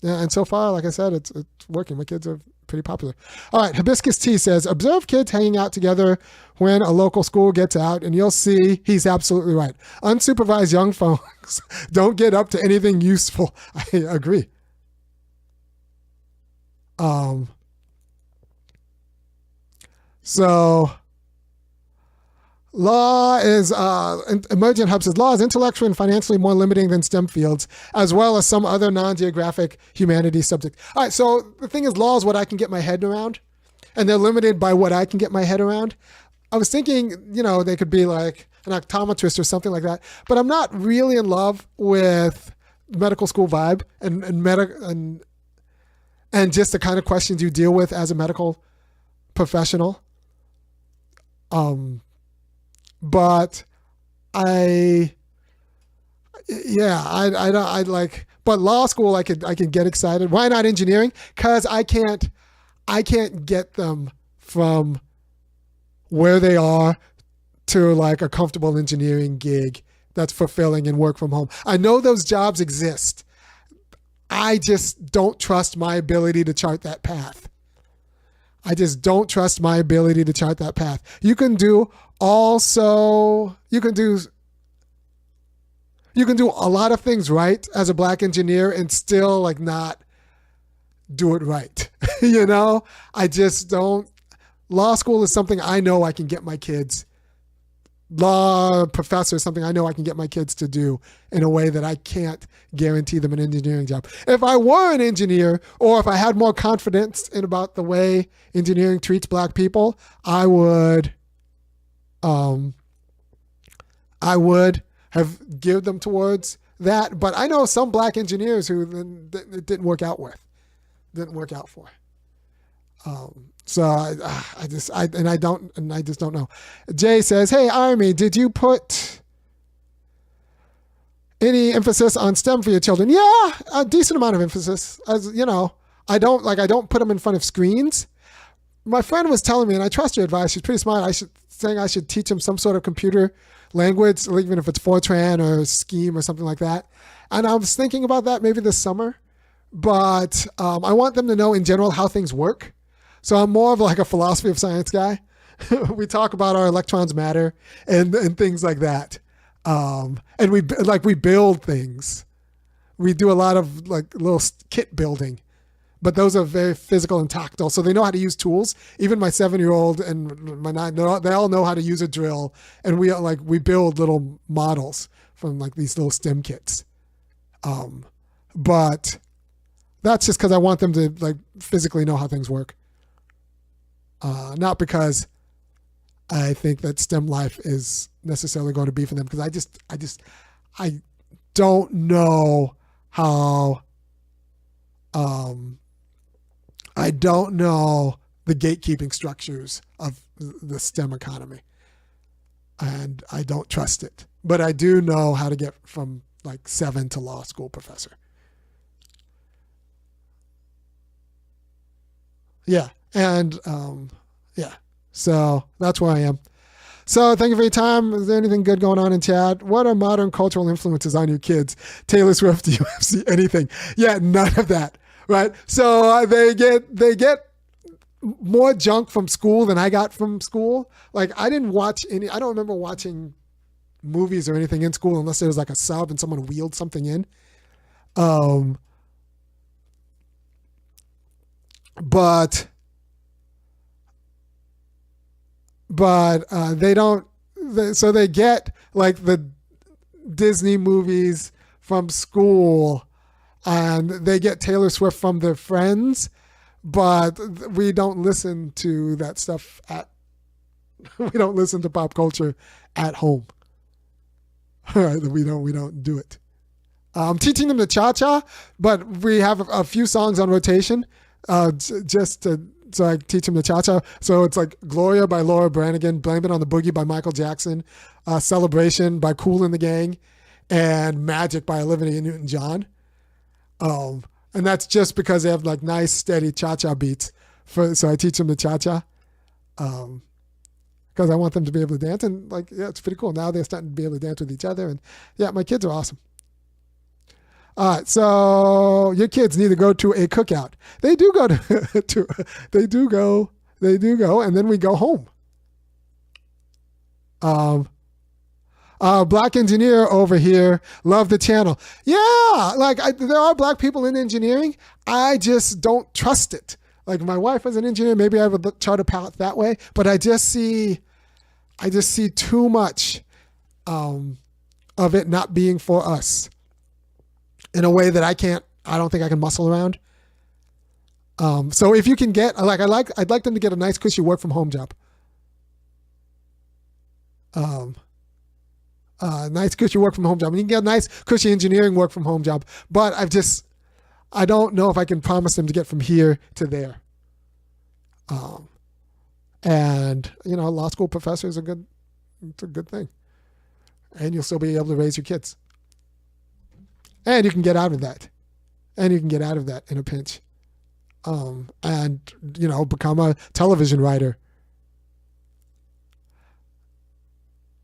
yeah, and so far, like I said, it's working. My kids are pretty popular. All right, Hibiscus T says, observe kids hanging out together when a local school gets out, and you'll see he's absolutely right. Unsupervised young folks don't get up to anything useful. I agree. So law is, Emergent Hub says, law is intellectually and financially more limiting than STEM fields, as well as some other non-geographic humanities subjects. All right, so the thing is, law is what I can get my head around, and they're limited by what I can get my head around. I was thinking, they could be like an optometrist or something like that, but I'm not really in love with medical school vibe and just the kind of questions you deal with as a medical professional. But I like, but law school, I can get excited. Why not engineering? Cause I can't get them from where they are to like a comfortable engineering gig that's fulfilling and work from home. I know those jobs exist. I just don't trust my ability to chart that path. You can do You can do a lot of things right as a black engineer and still like not do it right. You know, I just don't. Law school is something I know I can get my kids. Law professor is something I know I can get my kids to do in a way that I can't guarantee them an engineering job. If I were an engineer, or if I had more confidence in about the way engineering treats black people, I would have geared them towards that. But I know some black engineers who it didn't work out with, didn't work out for. So I just don't know. Jay says, "Hey Army, did you put any emphasis on STEM for your children?" Yeah, a decent amount of emphasis. As you know, I don't put them in front of screens. My friend was telling me, and I trust your advice. She's pretty smart. I should teach him some sort of computer language, even if it's Fortran or Scheme or something like that. And I was thinking about that maybe this summer, but I want them to know in general how things work. So I'm more of like a philosophy of science guy. We talk about our electrons matter and things like that. And we build things. We do a lot of like little kit building, but those are very physical and tactile. So they know how to use tools. Even my 7-year-old and my 9, they all know how to use a drill. And we build little models from like these little STEM kits. But that's just because I want them to like physically know how things work. Not because I think that STEM life is necessarily going to be for them, because I don't know how, I don't know the gatekeeping structures of the STEM economy, and I don't trust it, but I do know how to get from like 7 to law school professor. Yeah. And yeah, so that's where I am. So thank you for your time. Is there anything good going on in chat? What are modern cultural influences on your kids? Taylor Swift, UFC, anything? Yeah, none of that. Right. So they get more junk from school than I got from school. Like I don't remember watching movies or anything in school unless there was like a sub and someone wheeled something in. But they don't. So they get like the Disney movies from school, and they get Taylor Swift from their friends, but we don't listen to that stuff we don't listen to pop culture at home. We don't do it. I'm teaching them the cha-cha, but we have a few songs on rotation, so I teach them the cha-cha. So it's like Gloria by Laura Branigan, Blame It on the Boogie by Michael Jackson, Celebration by Kool and the Gang, and Magic by Olivia Newton-John. And that's just because they have like nice, steady cha-cha beats. So I teach them the cha-cha because I want them to be able to dance. And like, yeah, it's pretty cool. Now they're starting to be able to dance with each other. And yeah, my kids are awesome. All right, so your kids need to go to a cookout. They do go they do go, and then we go home. Black engineer over here, love the channel. Yeah, like there are black people in engineering. I just don't trust it. Like my wife was an engineer, maybe I would chart a path that way, but I just see too much of it not being for us. In a way that I don't think I can muscle around. So if you can get, I'd like them to get a nice cushy work from home job. Nice cushy work from home job. And you can get a nice cushy engineering work from home job. But I don't know if I can promise them to get from here to there. And law school professor is it's a good thing. And you'll still be able to raise your kids. And you can get out of that. In a pinch. And, become a television writer.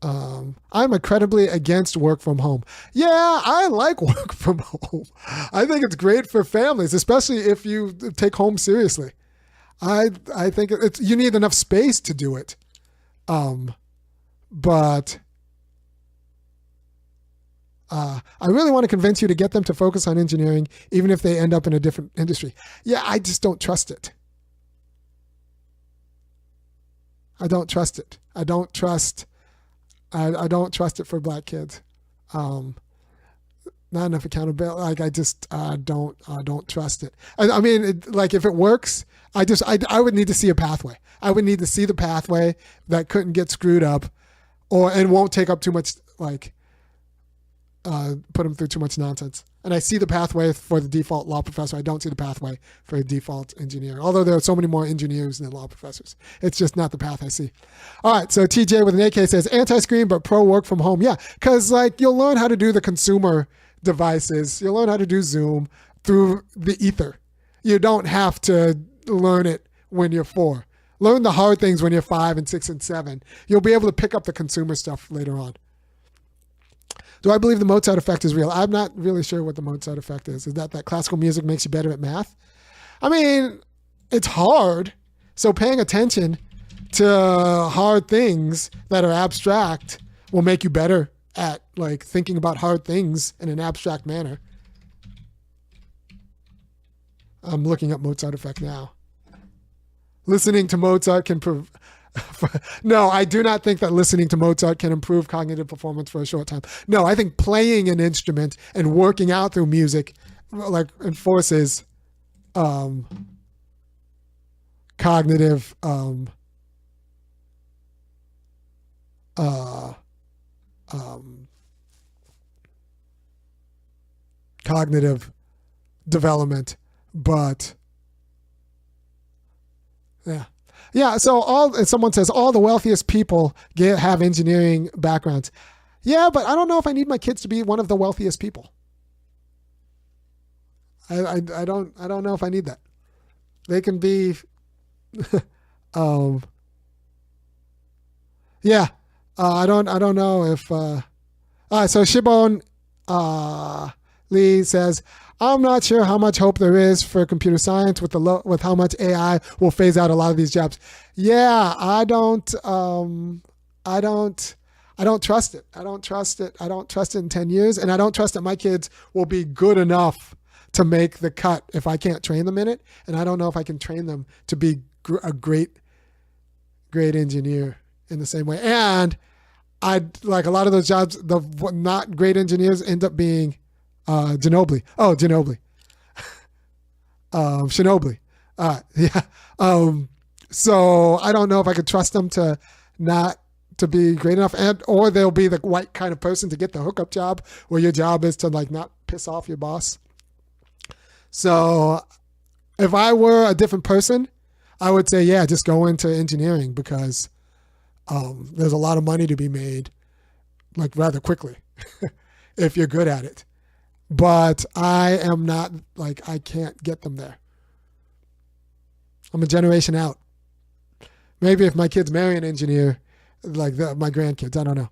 I'm incredibly against work from home. Yeah, I like work from home. I think it's great for families, especially if you take home seriously. I think you need enough space to do it. But I really want to convince you to get them to focus on engineering, even if they end up in a different industry. Yeah, I just don't trust it. I don't trust it. I don't trust it for black kids. Not enough accountability. Like I just don't trust it. I mean, like if it works, I would need to see a pathway. I would need to see the pathway that couldn't get screwed up, and won't take up too much, like put them through too much nonsense. And I see the pathway for the default law professor. I don't see the pathway for a default engineer. Although there are so many more engineers than law professors, it's just not the path I see. All right, so TJ with an AK says anti-screen but pro work from home. Yeah, because like you'll learn how to do the consumer devices. You'll learn how to do Zoom through the ether. You don't have to learn it when you're 4. Learn the hard things when you're 5 and 6 and 7. You'll be able to pick up the consumer stuff later on. Do I believe the Mozart effect is real? I'm not really sure what the Mozart effect is. Is that classical music makes you better at math? I mean, it's hard. So paying attention to hard things that are abstract will make you better at like thinking about hard things in an abstract manner. I'm looking up Mozart effect now. Listening to Mozart can prove... No, I do not think that listening to Mozart can improve cognitive performance for a short time. No, I think playing an instrument and working out through music like enforces cognitive cognitive development, but yeah. So someone says all the wealthiest people have engineering backgrounds. Yeah, but I don't know if I need my kids to be one of the wealthiest people. I don't know if I need that. They can be, yeah. I don't know if. So Shibon Lee says, I'm not sure how much hope there is for computer science with how much AI will phase out a lot of these jobs. Yeah, I don't trust it. I don't trust it. I don't trust it in 10 years. And I don't trust that my kids will be good enough to make the cut if I can't train them in it. And I don't know if I can train them to be a great engineer in the same way. And like a lot of those jobs, the not great engineers end up being Ginobili. Oh, Ginobili. Shinobili. Yeah. So I don't know if I could trust them to be great enough, or they'll be the right kind of person to get the hookup job where your job is to like not piss off your boss. So if I were a different person, I would say, yeah, just go into engineering because there's a lot of money to be made like rather quickly if you're good at it. But I am not, like, I can't get them there. I'm a generation out. Maybe if my kids marry an engineer, like my grandkids, I don't know.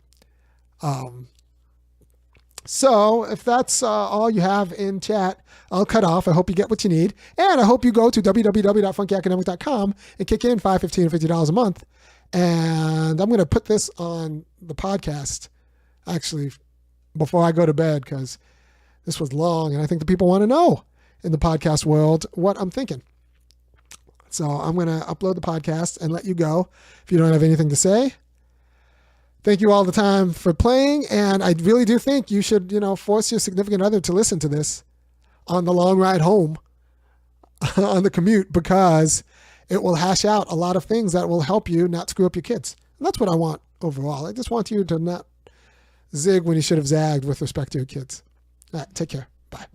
So if that's all you have in chat, I'll cut off. I hope you get what you need. And I hope you go to www.funkyacademic.com and kick in $5, $15, or $50 a month. And I'm going to put this on the podcast, actually, before I go to bed, because this was long, and I think the people want to know in the podcast world what I'm thinking. So I'm going to upload the podcast and let you go if you don't have anything to say. Thank you all the time for playing, and I really do think you should, force your significant other to listen to this on the long ride home, on the commute, because it will hash out a lot of things that will help you not screw up your kids. And that's what I want overall. I just want you to not zig when you should have zagged with respect to your kids. All right, take care. Bye.